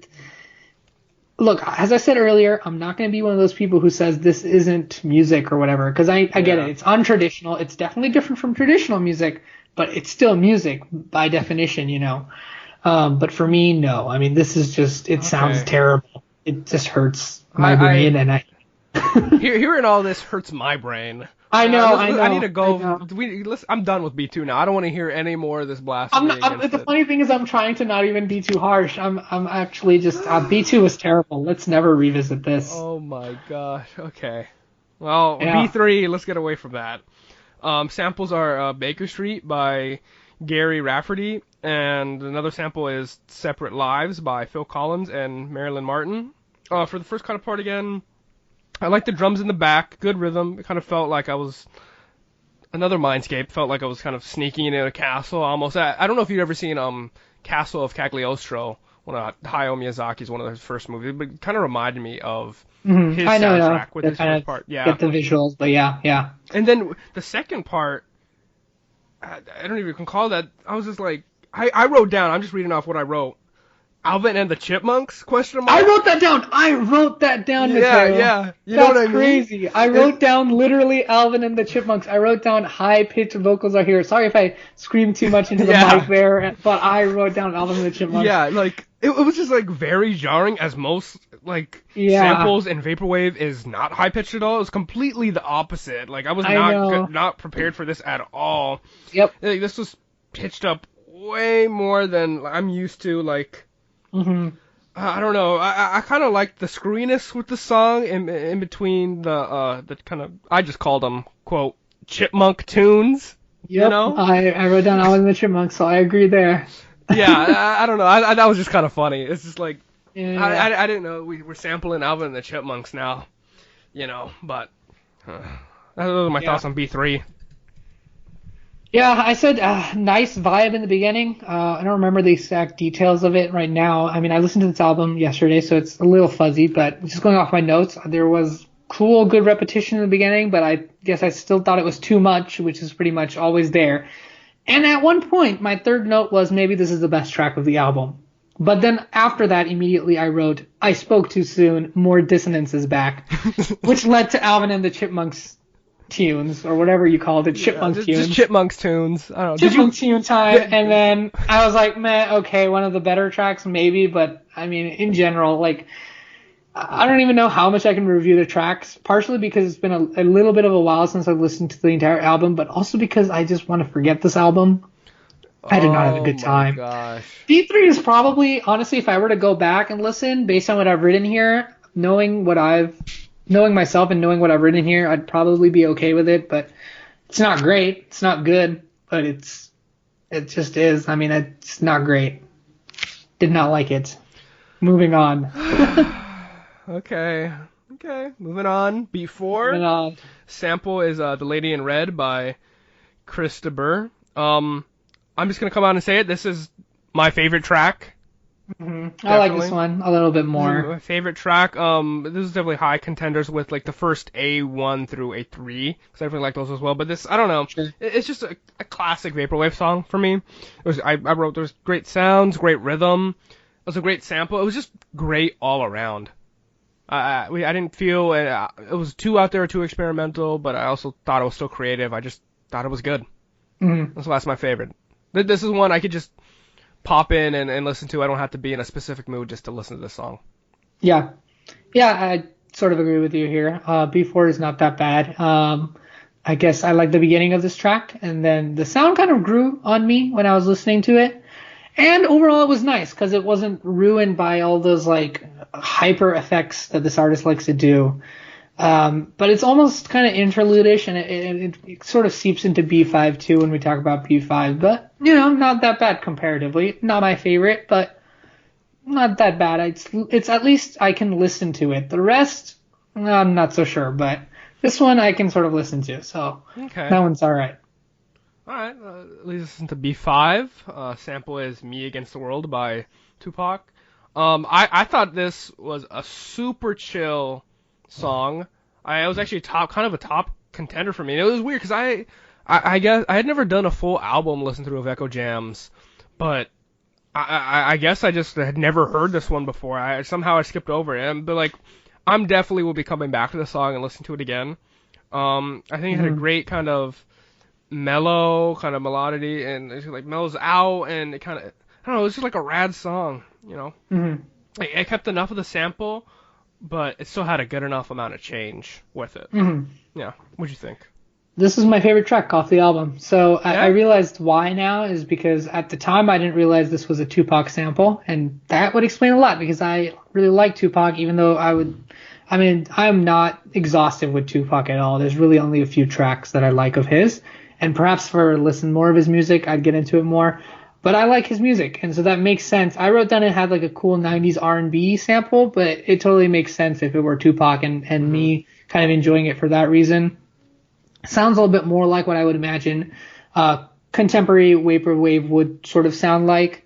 look, as I said earlier, I'm not going to be one of those people who says this isn't music or whatever, because I get it. It's untraditional. It's definitely different from traditional music, but it's still music by definition, you know. But for me, no. I mean, this is just, it sounds terrible. It just hurts my brain, and I... Hearing all this hurts my brain. I know. I need to go. I'm done with B2 now. I don't want to hear any more of this blasphemy. The funny thing is, I'm trying to not even be too harsh. I'm actually just B2 was terrible. Let's never revisit this. Oh my gosh. Okay. Well, B3. Let's get away from that. Samples are Baker Street by Gary Rafferty, and another sample is Separate Lives by Phil Collins and Marilyn Martin. For the first kind of part again, I like the drums in the back, good rhythm. It kind of felt like I was another Mindscape. Felt like I was kind of sneaking into a castle almost. I don't know if you've ever seen Castle of Cagliostro, one of Hayao Miyazaki's one of his first movies, but it kind of reminded me of his soundtrack with his first part. Yeah, get the visuals, but yeah. And then the second part, I don't even recall that. I was just like, I wrote down. I'm just reading off what I wrote. Alvin and the Chipmunks? ? I wrote that down. Mateo. Yeah. You know what I mean? That's crazy. I wrote down literally Alvin and the Chipmunks. I wrote down high-pitched vocals are here. Sorry if I screamed too much into the mic there, but I wrote down Alvin and the Chipmunks. Yeah, like, it was just, like, very jarring, as most, like, samples in Vaporwave is not high-pitched at all. It was completely the opposite. Like, I was not prepared for this at all. Yep. Like, this was pitched up way more than I'm used to, like... I don't know. I kind of like the screwiness with the song in between the kind of, I just called them, quote, chipmunk tunes. Yep. You know? I wrote down Alvin and the Chipmunks, so I agree there. Yeah, I don't know. That was just kind of funny. It's just like, I didn't know we were sampling Alvin and the Chipmunks now, you know, but those are my thoughts on B3. Yeah, I said nice vibe in the beginning. I don't remember the exact details of it right now. I mean, I listened to this album yesterday, so it's a little fuzzy, but just going off my notes, there was cool, good repetition in the beginning, but I guess I still thought it was too much, which is pretty much always there. And at one point, my third note was maybe this is the best track of the album. But then after that, immediately I wrote, I spoke too soon, more dissonance is back, which led to Alvin and the Chipmunks tunes, or whatever you called it, Chipmunk tunes. Just Chipmunks tunes. I don't know. Chipmunk tune time, and then I was like, meh, okay, one of the better tracks maybe, but I mean, in general, like, I don't even know how much I can review the tracks, partially because it's been a little bit of a while since I've listened to the entire album, but also because I just want to forget this album. I did not have a good time. Gosh. B3 is probably, honestly, if I were to go back and listen, based on what I've written here, knowing myself and knowing what I've written here, I'd probably be okay with it, but it's not great. It's not good, but it just is. I mean, it's not great. Did not like it. Moving on. Okay. Moving on. B4. Moving on. Sample is The Lady in Red by Chris de Burgh. I'm just going to come out and say it. This is my favorite track. Mm-hmm. I like this one a little bit more. My favorite track. This is definitely high contenders with like the first A1 through A3, because I definitely like those as well. But this, I don't know. Sure. It's just a classic vaporwave song for me. I wrote there's great sounds, great rhythm. It was a great sample. It was just great all around. I didn't feel it was too out there, too experimental, but I also thought it was still creative. I just thought it was good. Mm-hmm. That's my favorite. This is one I could just pop in and listen to. I don't have to be in a specific mood just to listen to this song. Yeah, I sort of agree with you here. B4 is not that bad. I guess I like the beginning of this track, and then the sound kind of grew on me when I was listening to it. And overall, it was nice because it wasn't ruined by all those like hyper effects that this artist likes to do. But it's almost kind of interlude-ish, and it sort of seeps into B5 too when we talk about B5. But, you know, not that bad comparatively. Not my favorite, but not that bad. It's at least I can listen to it. The rest, I'm not so sure, but this one I can sort of listen to. So okay. That one's all right. All right, listen to B5. Sample is Me Against the World by Tupac. I thought this was a super chill song. I was actually kind of a top contender for me. And it was weird because I guess I had never done a full album listen through of Eccojams, but I guess I just had never heard this one before. I skipped over it, but like I'm definitely will be coming back to the song and listen to it again. I think it had a great kind of mellow kind of melody, and it like mellows out, and it kind of I don't know, it's just like a rad song, you know. It kept enough of the sample, but it still had a good enough amount of change with it. Yeah, what'd you think? This is my favorite track off the album. So I realized why now is because at the time I didn't realize this was a Tupac sample, and that would explain a lot because I really like Tupac, even though I'm not exhaustive with Tupac at all. There's really only a few tracks that I like of his, and perhaps for listen more of his music, I'd get into it more. But I like his music, and so that makes sense. I wrote down it had like a cool 90s R&B sample, but it totally makes sense if it were Tupac and me kind of enjoying it for that reason. Sounds a little bit more like what I would imagine contemporary vaporwave would sort of sound like.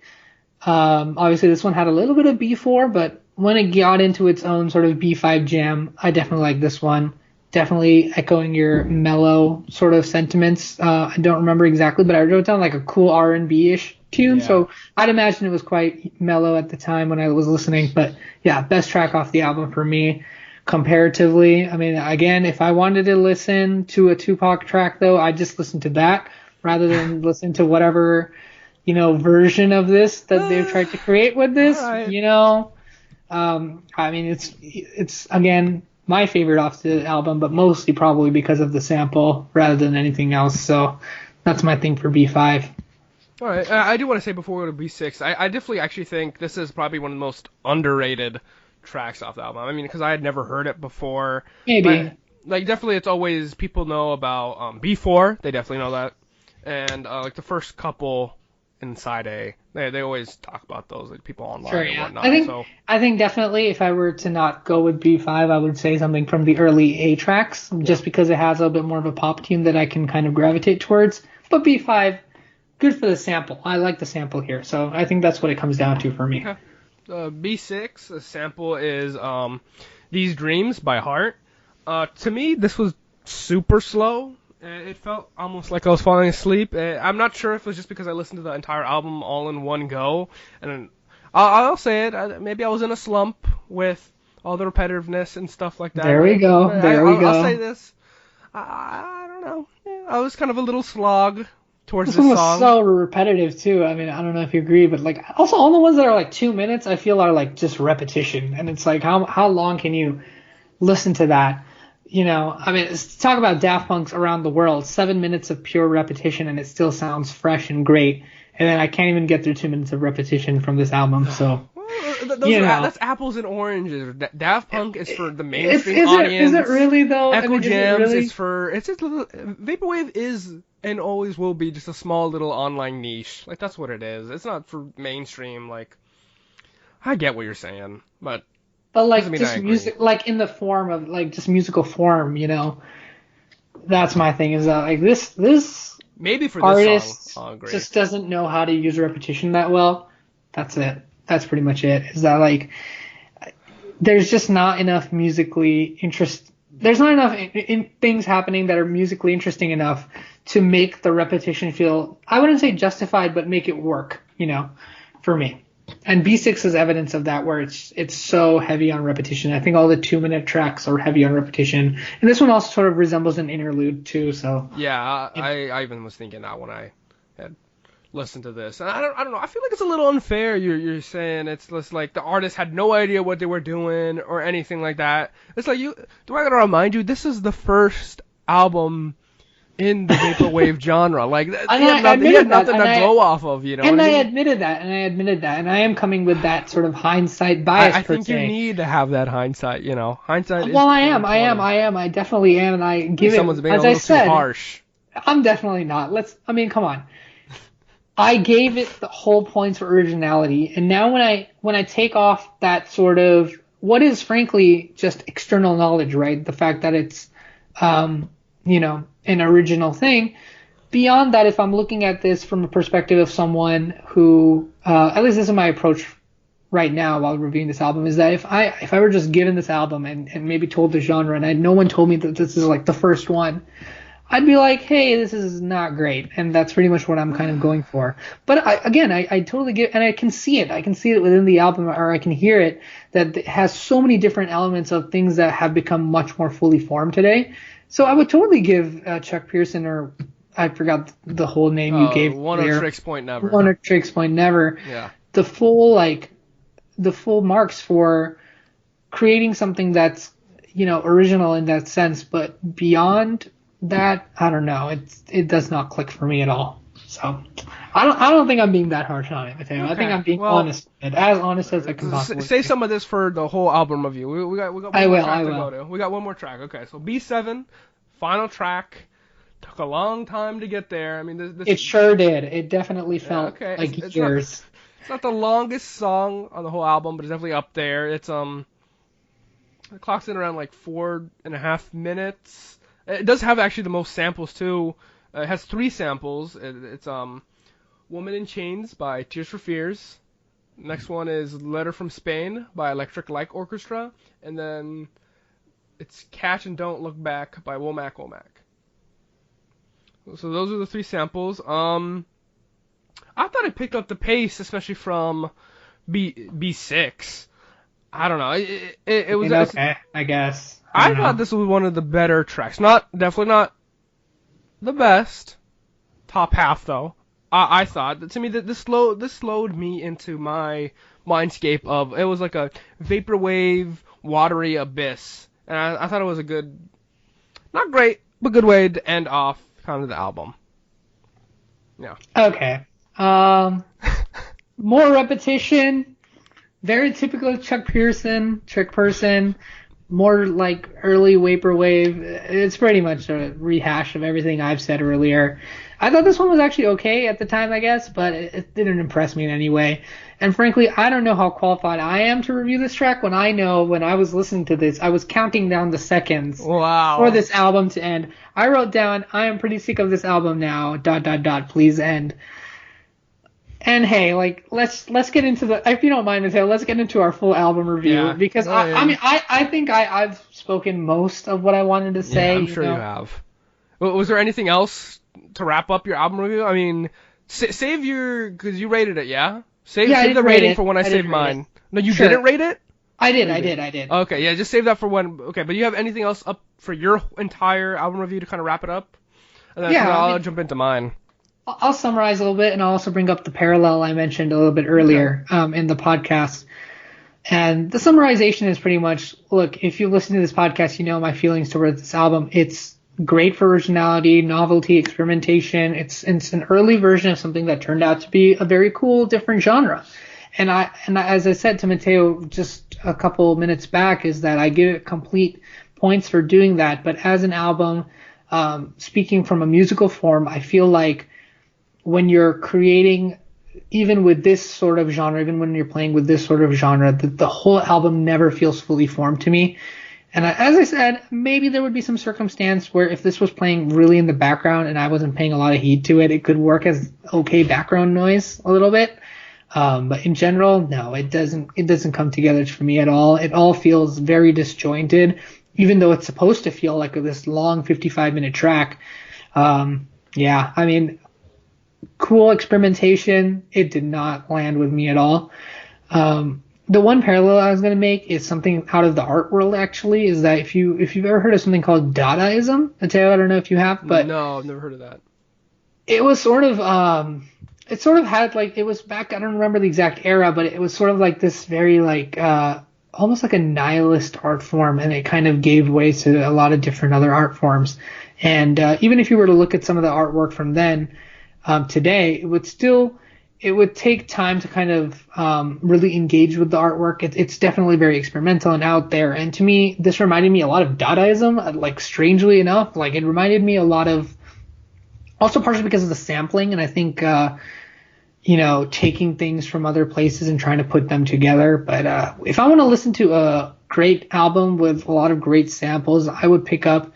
Obviously, this one had a little bit of B4, but when it got into its own sort of B5 jam, I definitely like this one. Definitely echoing your mellow sort of sentiments. I don't remember exactly, but I wrote down like a cool R&B-ish tune, so I'd imagine it was quite mellow at the time when I was listening. But yeah, best track off the album for me. Comparatively, I mean, again, if I wanted to listen to a Tupac track, though, I'd just listen to that rather than listen to whatever, version of this that they've tried to create with this. Right. I mean, it's again my favorite off the album, but mostly probably because of the sample rather than anything else. So that's my thing for B5. All right, I do want to say before we go to B6, I definitely actually think this is probably one of the most underrated tracks off the album. I mean, because I had never heard it before. Maybe. Like, definitely it's always, people know about B4, they definitely know that. And, like, the first couple inside A, they always talk about those, like, people online and whatnot. I think definitely if I were to not go with B5, I would say something from the early A tracks, just because it has a little bit more of a pop tune that I can kind of gravitate towards. But B5, good for the sample. I like the sample here, so I think that's what it comes down to for me. Okay. B6, the sample is These Dreams by Heart. To me, this was super slow. It felt almost like I was falling asleep. I'm not sure if it was just because I listened to the entire album all in one go. And I'll say it, maybe I was in a slump with all the repetitiveness and stuff like that. There we go. I'll say this. I don't know. I was kind of a little slog towards this one was song. So repetitive too. I mean, I don't know if you agree, but like also all the ones that are like 2 minutes, I feel are like just repetition, and it's like how long can you listen to that? I mean, talk about Daft Punk's Around the World, 7 minutes of pure repetition, and it still sounds fresh and great. And then I can't even get through 2 minutes of repetition from this album. So that's apples and oranges. Daft Punk is for the mainstream audience. Is it really though? Eccojams is for vaporwave is and always will be just a small little online niche. Like, that's what it is. It's not for mainstream. Like, I get what you're saying, but like just music, like in the form of like just musical form, that's my thing. Is that like this maybe for artist this song, just doesn't know how to use repetition that well. That's it. That's pretty much it. Is that like there's just not enough musically interest. There's not enough in things happening that are musically interesting enough to make the repetition feel, I wouldn't say justified, but make it work, for me. And B6 is evidence of that, where it's so heavy on repetition. I think all the 2 minute tracks are heavy on repetition. And this one also sort of resembles an interlude too, so. Yeah, I even was thinking that when I had listened to this. And I don't know, I feel like it's a little unfair. You're saying it's just like the artist had no idea what they were doing or anything like that. It's like, do I gotta remind you, this is the first album in the vaporwave genre. Like, he had nothing to go off of, And I admitted that, and I am coming with that sort of hindsight bias. I think you need to have that hindsight, Hindsight. Well, I am. I definitely am, and I give someone's it. Being as a little I said, too harsh. I'm definitely not. Come on. I gave it the whole points for originality, and now when I take off that sort of what is frankly just external knowledge, right? The fact that it's, an original thing. Beyond that, if I'm looking at this from a perspective of someone who, at least this is my approach right now while reviewing this album, is that if I were just given this album and maybe told the genre and no one told me that this is like the first one, I'd be like, hey, this is not great, and that's pretty much what I'm kind of going for. But I totally get, and I can see it. I can see it within the album, or I can hear it that it has so many different elements of things that have become much more fully formed today. So I would totally give Chuck Pearson, or I forgot the whole name you gave. One of Tricks Point Never. One of Tricks Point Never. Yeah. The full marks for creating something that's, original in that sense, but beyond that, I don't know. It does not click for me at all. So I don't think I'm being that harsh on it, Mateo. Okay. I think I'm being honest, as honest as I can possibly. Save some of this for the whole album review. We got one more track to go to. We got one more track. Okay, so B7, final track. Took a long time to get there. I mean, this it sure did. It definitely felt like years. It's not the longest song on the whole album, but it's definitely up there. It's it clocks in around like 4.5 minutes. It does have actually the most samples too. It has 3 samples. It's Woman in Chains by Tears for Fears. Next one is Letter from Spain by Electric Light Orchestra, and then it's Catch and Don't Look Back by Womack Womack. So those are the 3 samples. I thought it picked up the pace, especially from B6. I don't know. It was okay, I guess. I thought this was one of the better tracks. Definitely not the best. Top half though. I thought. To me, this slowed me into my mindscape of, it was like a vaporwave, watery abyss, and I thought it was a good, not great, but good way to end off kind of the album. Yeah. Okay. More repetition. Very typical of Chuck Pearson, Trick Person. More like early vaporwave. It's pretty much a rehash of everything I've said earlier. I thought this one was actually okay at the time, I guess, but it didn't impress me in any way. And frankly, I don't know how qualified I am to review this track when I know when I was listening to this, I was counting down the seconds for this album to end. I wrote down, I am pretty sick of this album now, ... please end. And hey, let's get into if you don't mind, Mateo, let's get into our full album review, because I think I've spoken most of what I wanted to say. Yeah, I'm sure you have. Was there anything else to wrap up your album review? I mean, save because you rated it, yeah? Save the rating for when I saved mine. No, you didn't rate it? I did. Okay, yeah, just save that for when. Okay, but you have anything else up for your entire album review to kind of wrap it up? And then I'll jump into mine. I'll summarize a little bit, and I'll also bring up the parallel I mentioned a little bit earlier in the podcast. And the summarization is pretty much, look, if you listen to this podcast, you know my feelings towards this album. It's great for originality, novelty, experimentation. It's an early version of something that turned out to be a very cool, different genre. And as I said to Mateo just a couple minutes back, is that I give it complete points for doing that. But as an album, speaking from a musical form, I feel like when you're creating, even with this sort of genre, even when you're playing with this sort of genre, the whole album never feels fully formed to me. And as I said, maybe there would be some circumstance where if this was playing really in the background and I wasn't paying a lot of heed to it, it could work as okay background noise a little bit. But in general, no, it doesn't come together for me at all. It all feels very disjointed, even though it's supposed to feel like this long 55-minute track. Yeah, I mean, cool experimentation. It did not land with me at all. The one parallel I was going to make is something out of the art world, actually, is that if you've ever heard of something called Dadaism, Mateo, I don't know if you have, but no, I've never heard of that. It was sort of had it was back, I don't remember the exact era, but it was sort of like this very almost like a nihilist art form, and it kind of gave way to a lot of different other art forms. And even if you were to look at some of the artwork from then, today, it would take time to kind of really engage with the artwork. It's definitely very experimental and out there. And to me, this reminded me a lot of Dadaism, strangely enough. It reminded me a lot of, also partially because of the sampling, and I think, taking things from other places and trying to put them together. But if I want to listen to a great album with a lot of great samples, I would pick up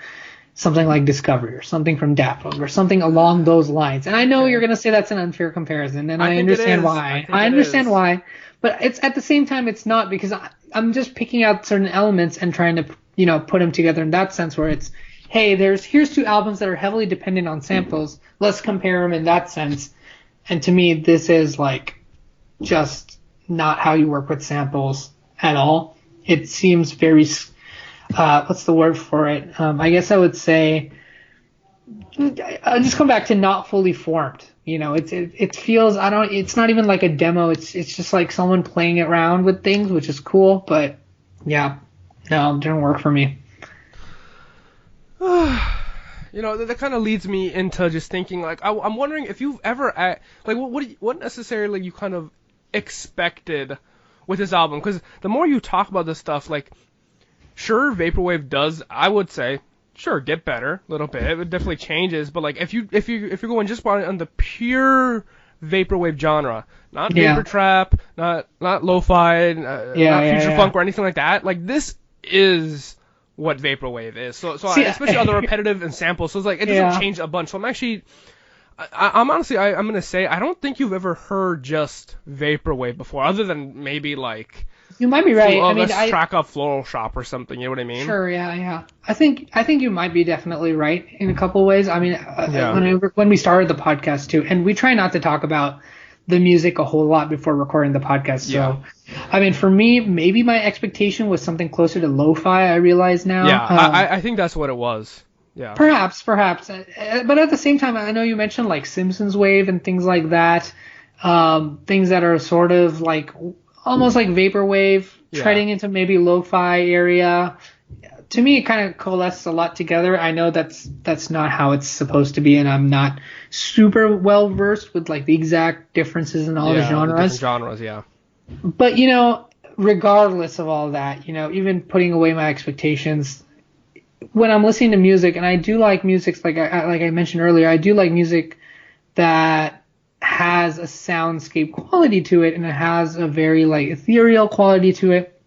something like Discovery or something from Daft Punk or something along those lines. And I know you're going to say that's an unfair comparison, and I understand why. I understand why, but it's at the same time it's not, because I'm just picking out certain elements and trying to put them together in that sense, where it's, hey, here's two albums that are heavily dependent on samples. Let's compare them in that sense. And to me, this is like just not how you work with samples at all. It seems very, what's the word for it? I guess I would say, I'll just come back to not fully formed. You know, it feels, it's not even like a demo. It's just like someone playing around with things, which is cool. But yeah, no, it didn't work for me. You know, that kind of leads me into just thinking, like, I'm wondering if you've ever, like, what necessarily you kind of expected with this album? Because the more you talk about this stuff, like, sure, Vaporwave does, I would say, sure, get better a little bit. It definitely changes, but like, if you're going just on the pure Vaporwave genre, not vapor trap, not lo-fi, not future funk or anything like that, like, this is what Vaporwave is. So especially all the repetitive and samples. So it's like, it doesn't change a bunch. So I'm actually, I'm honestly, I'm going to say, I don't think you've ever heard just Vaporwave before, other than maybe like, you might be right. I mean, let's track up Floral Shop or something. You know what I mean? Sure. Yeah. I think you might be definitely right in a couple ways. I mean, when we started the podcast too, and we try not to talk about the music a whole lot before recording the podcast. So, I mean, for me, maybe my expectation was something closer to lo-fi. I realize now. Yeah, I think that's what it was. Yeah. Perhaps. But at the same time, I know you mentioned like Simpsons Wave and things like that. Things that are sort of like almost like Vaporwave, treading into maybe lo-fi area. To me, it kind of coalesces a lot together. I know that's not how it's supposed to be, and I'm not super well versed with like the exact differences in all the genres. But you know, regardless of all that, you know, even putting away my expectations, when I'm listening to music, and I do like music, like I mentioned earlier, I do like music that has a soundscape quality to it, and it has a very like ethereal quality to it.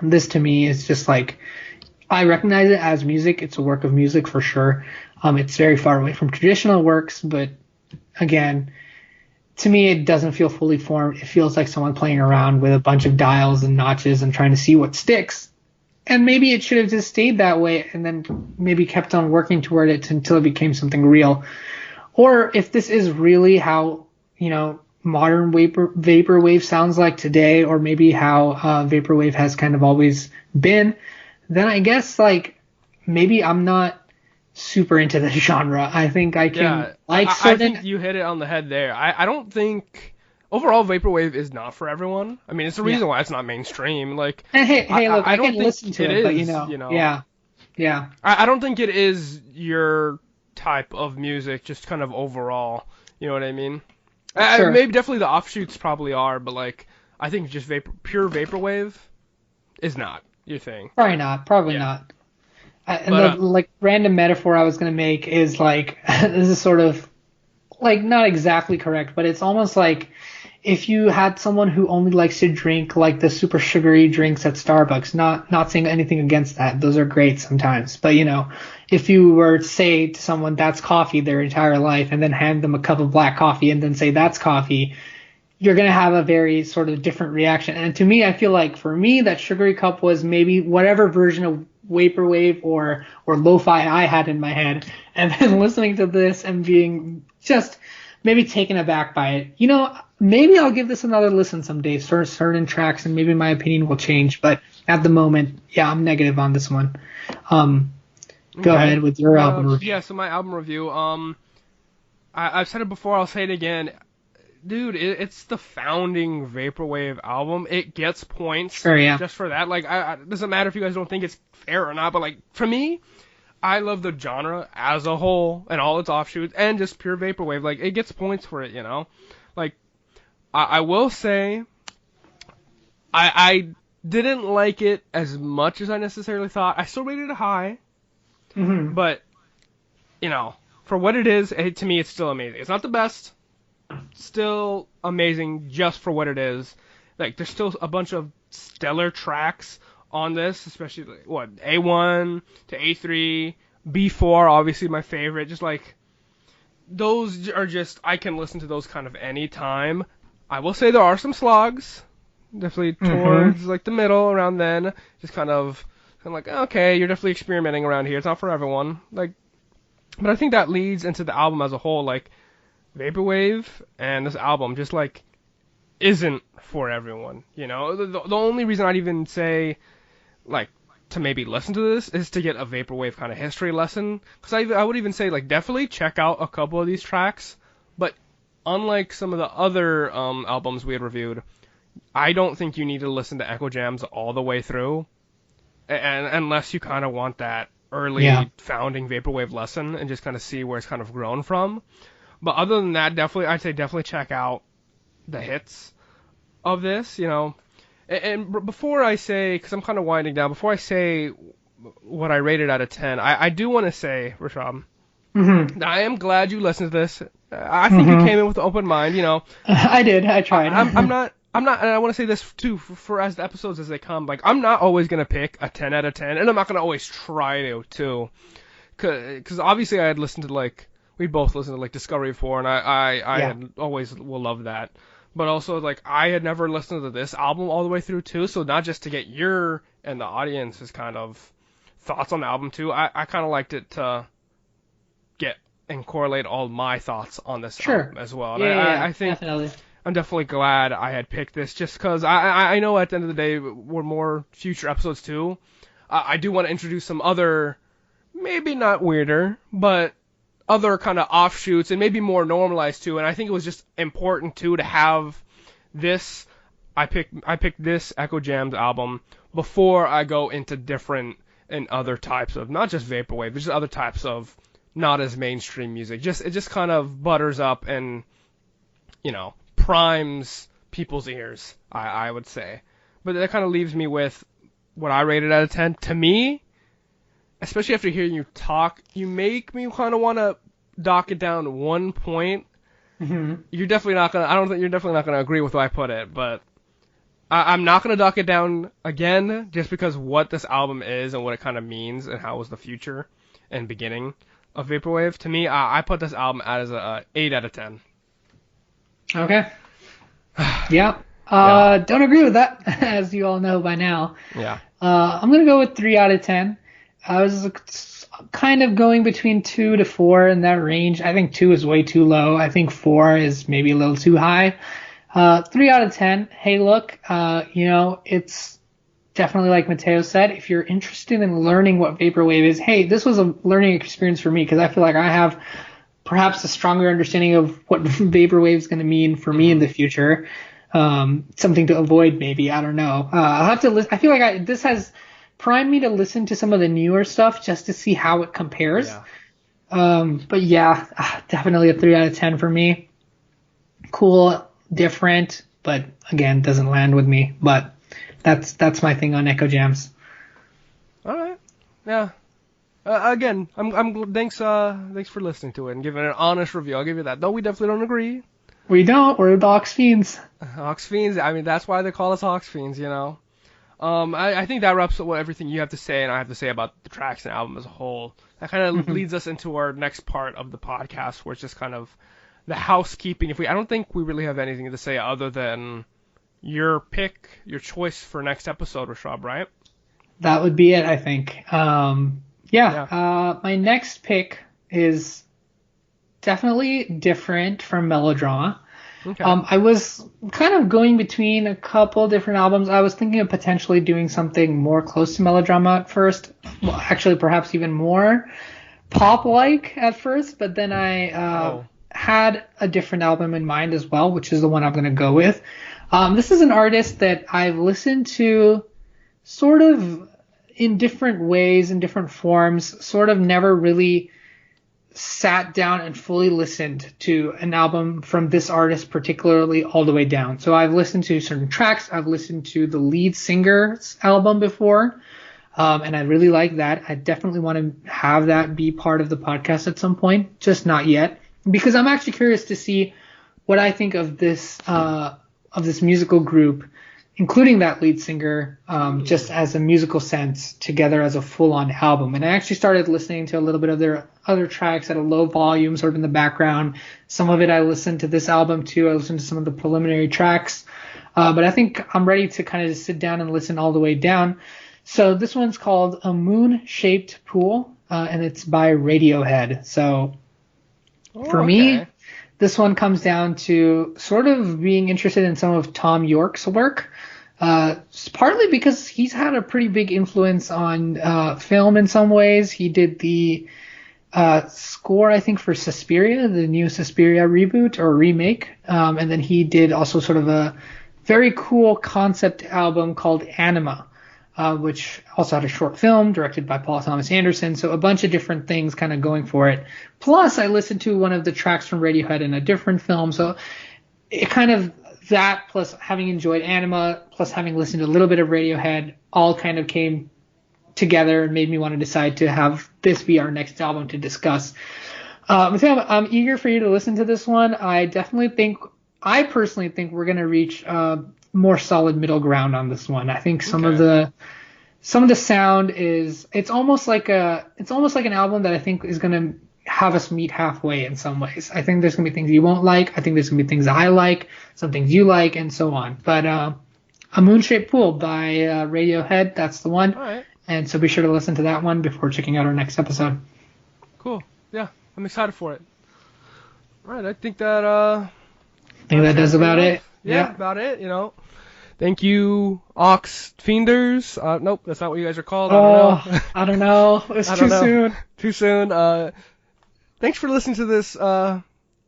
This to me is just like, I recognize it as music. It's a work of music for sure. It's very far away from traditional works, but again, to me, it doesn't feel fully formed. It feels like someone playing around with a bunch of dials and notches and trying to see what sticks. And maybe it should have just stayed that way and then maybe kept on working toward it until it became something real. Or if this is really how, you know, modern vaporwave sounds like today, or maybe how vaporwave has kind of always been, then I guess like maybe I'm not super into the genre. I think I can I think you hit it on the head there. I don't think overall vaporwave is not for everyone. I mean, it's the reason why it's not mainstream. Like, and hey, look, I don't listen to it, but you know, yeah. I don't think it is your type of music, just kind of overall. You know what I mean? Sure. Maybe definitely the offshoots probably are, but like I think just pure vaporwave is not your thing. Probably not. And the like random metaphor I was gonna make is like this is sort of like not exactly correct, but it's almost like if you had someone who only likes to drink like the super sugary drinks at Starbucks, not saying anything against that, those are great sometimes, but you know, if you were to say to someone that's coffee their entire life and then hand them a cup of black coffee and then say that's coffee, you're going to have a very sort of different reaction. And to me, I feel like for me, that sugary cup was maybe whatever version of vaporwave or lo-fi I had in my head. And then listening to this and being just maybe taken aback by it. You know, maybe I'll give this another listen someday for certain tracks, and maybe my opinion will change. But at the moment, I'm negative on this one. Go ahead with your album review. Yeah, so my album review. I've said it before, I'll say it again. Dude, it's the founding vaporwave album. It gets points just for that. Like, it doesn't matter if you guys don't think it's fair or not, but like for me, I love the genre as a whole and all its offshoots and just pure vaporwave. Like, it gets points for it, you know. Like, I will say, I didn't like it as much as I necessarily thought. I still rated it high, but you know, for what it is, to me, it's still amazing. It's not the best. Still amazing just for what it is. Like, there's still a bunch of stellar tracks on this, especially A1 to A3, B4, obviously my favorite. Just like, those are just, I can listen to those kind of any time. I will say there are some slogs, definitely towards like the middle around then, just kind of I'm like, okay, you're definitely experimenting around here. It's not for everyone. Like, but I think that leads into the album as a whole. Like, vaporwave and this album just like isn't for everyone. You know, the only reason I'd even say like to maybe listen to this is to get a vaporwave kind of history lesson. Because I would even say like definitely check out a couple of these tracks. But unlike some of the other albums we had reviewed, I don't think you need to listen to Eccojams all the way through, and unless you kind of want that early founding vaporwave lesson and just kind of see where it's kind of grown from. But other than that, I'd say definitely check out the hits of this, you know. And before I say, because I'm kind of winding down, before I say what I rated out of 10, I do want to say, Rishabh, I am glad you listened to this. I think you came in with an open mind, you know. I did. I tried. I'm not, and I want to say this too, for as the episodes as they come, like, I'm not always going to pick a 10 out of 10, and I'm not going to always try to, too. Because obviously I had listened to, like, we both listened to, like, Discovery 4, and I had always will love that. But also, like, I had never listened to this album all the way through, too, so not just to get your and the audience's kind of thoughts on the album, too, I kind of liked it to get and correlate all my thoughts on this album as well. And I think definitely. I'm definitely glad I had picked this, just because I know at the end of the day, we're more future episodes, too. I do want to introduce some other, maybe not weirder, but other kind of offshoots and maybe more normalized too, and I think it was just important too to have this. I picked this Eccojams album before I go into different and other types of not just vaporwave, but just other types of not as mainstream music. It just kind of butters up and, you know, primes people's ears. I would say, but that kind of leaves me with what I rated out of 10. To me, especially after hearing you talk, you make me kind of want to dock it down 1 point. You're definitely not gonna. I don't think you're definitely not gonna agree with where I put it, but I'm not gonna dock it down again just because what this album is and what it kind of means and how it was the future and beginning of vaporwave. To me, I put this album as a 8 out of 10. Okay. Yeah. Don't agree with that, as you all know by now. Yeah. I'm gonna go with 3 out of 10. I was kind of going between 2 to 4 in that range. I think 2 is way too low. I think 4 is maybe a little too high. 3 out of 10. Hey, look, you know, it's definitely like Mateo said, if you're interested in learning what vaporwave is, hey, this was a learning experience for me because I feel like I have perhaps a stronger understanding of what vaporwave is going to mean for me in the future. Something to avoid, maybe. I don't know. I'll have to listen. I feel like this has primed me to listen to some of the newer stuff just to see how it compares. But yeah, definitely a 3 out of 10 for me. Cool, different, but again, doesn't land with me. But that's my thing on Eccojams. All right. Yeah. Again, thanks for listening to it and giving an honest review. I'll give you that. Though we definitely don't agree. We don't. We're the Aux Fiends. Aux Fiends. I mean, that's why they call us Aux Fiends, you know. I think that wraps up everything you have to say and I have to say about the tracks and album as a whole. That kind of leads us into our next part of the podcast, where it's just kind of the housekeeping. I don't think we really have anything to say other than your pick, your choice for next episode, Rishabh, right? That would be it, I think. My next pick is definitely different from Melodrama. Okay. I was kind of going between a couple different albums. I was thinking of potentially doing something more close to Melodrama at first. Well, actually, perhaps even more pop-like at first. But then I had a different album in mind as well, which is the one I'm going to go with. This is an artist that I've listened to sort of in different ways, in different forms, sort of never really sat down and fully listened to an album from this artist particularly all the way down. So I've listened to certain tracks. I've listened to the lead singer's album before, and I really like that. I definitely want to have that be part of the podcast at some point, just not yet, because I'm actually curious to see what I think of this musical group, including that lead singer, just as a musical sense, together as a full-on album. And I actually started listening to a little bit of their other tracks at a low volume, sort of in the background. Some of it I listened to this album too. I listened to some of the preliminary tracks. But I think I'm ready to kind of just sit down and listen all the way down. So this one's called A Moon-Shaped Pool, and it's by Radiohead. So for me, this one comes down to sort of being interested in some of Tom York's work, partly because he's had a pretty big influence on film in some ways. He did the score, I think, for Suspiria, the new Suspiria reboot or remake, and then he did also sort of a very cool concept album called Anima, which also had a short film directed by Paul Thomas Anderson. So a bunch of different things kind of going for it. Plus, I listened to one of the tracks from Radiohead in a different film. So it kind of that, plus having enjoyed Anima, plus having listened to a little bit of Radiohead, all kind of came together and made me want to decide to have this be our next album to discuss. Mateo, I'm eager for you to listen to this one. I personally think we're going to reach more solid middle ground on this one. I think some of the sound is it's almost like an album that I think is going to have us meet halfway in some ways. I think there's going to be things you won't like. I think there's going to be things I like, some things you like, and so on. But A Moon-Shaped Pool by Radiohead, that's the one. All right. And so be sure to listen to that one before checking out our next episode. Cool. Yeah, I'm excited for it. All right, I think that that does about it. Yeah, about it, Thank you, Aux Fienders. Nope, that's not what you guys are called. I don't know. It's too soon. Too soon. Thanks for listening to this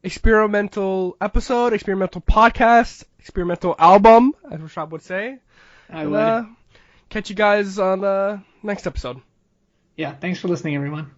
experimental episode, experimental podcast, experimental album, as Rishabh would say. I would. Catch you guys on the next episode. Yeah, thanks for listening, everyone.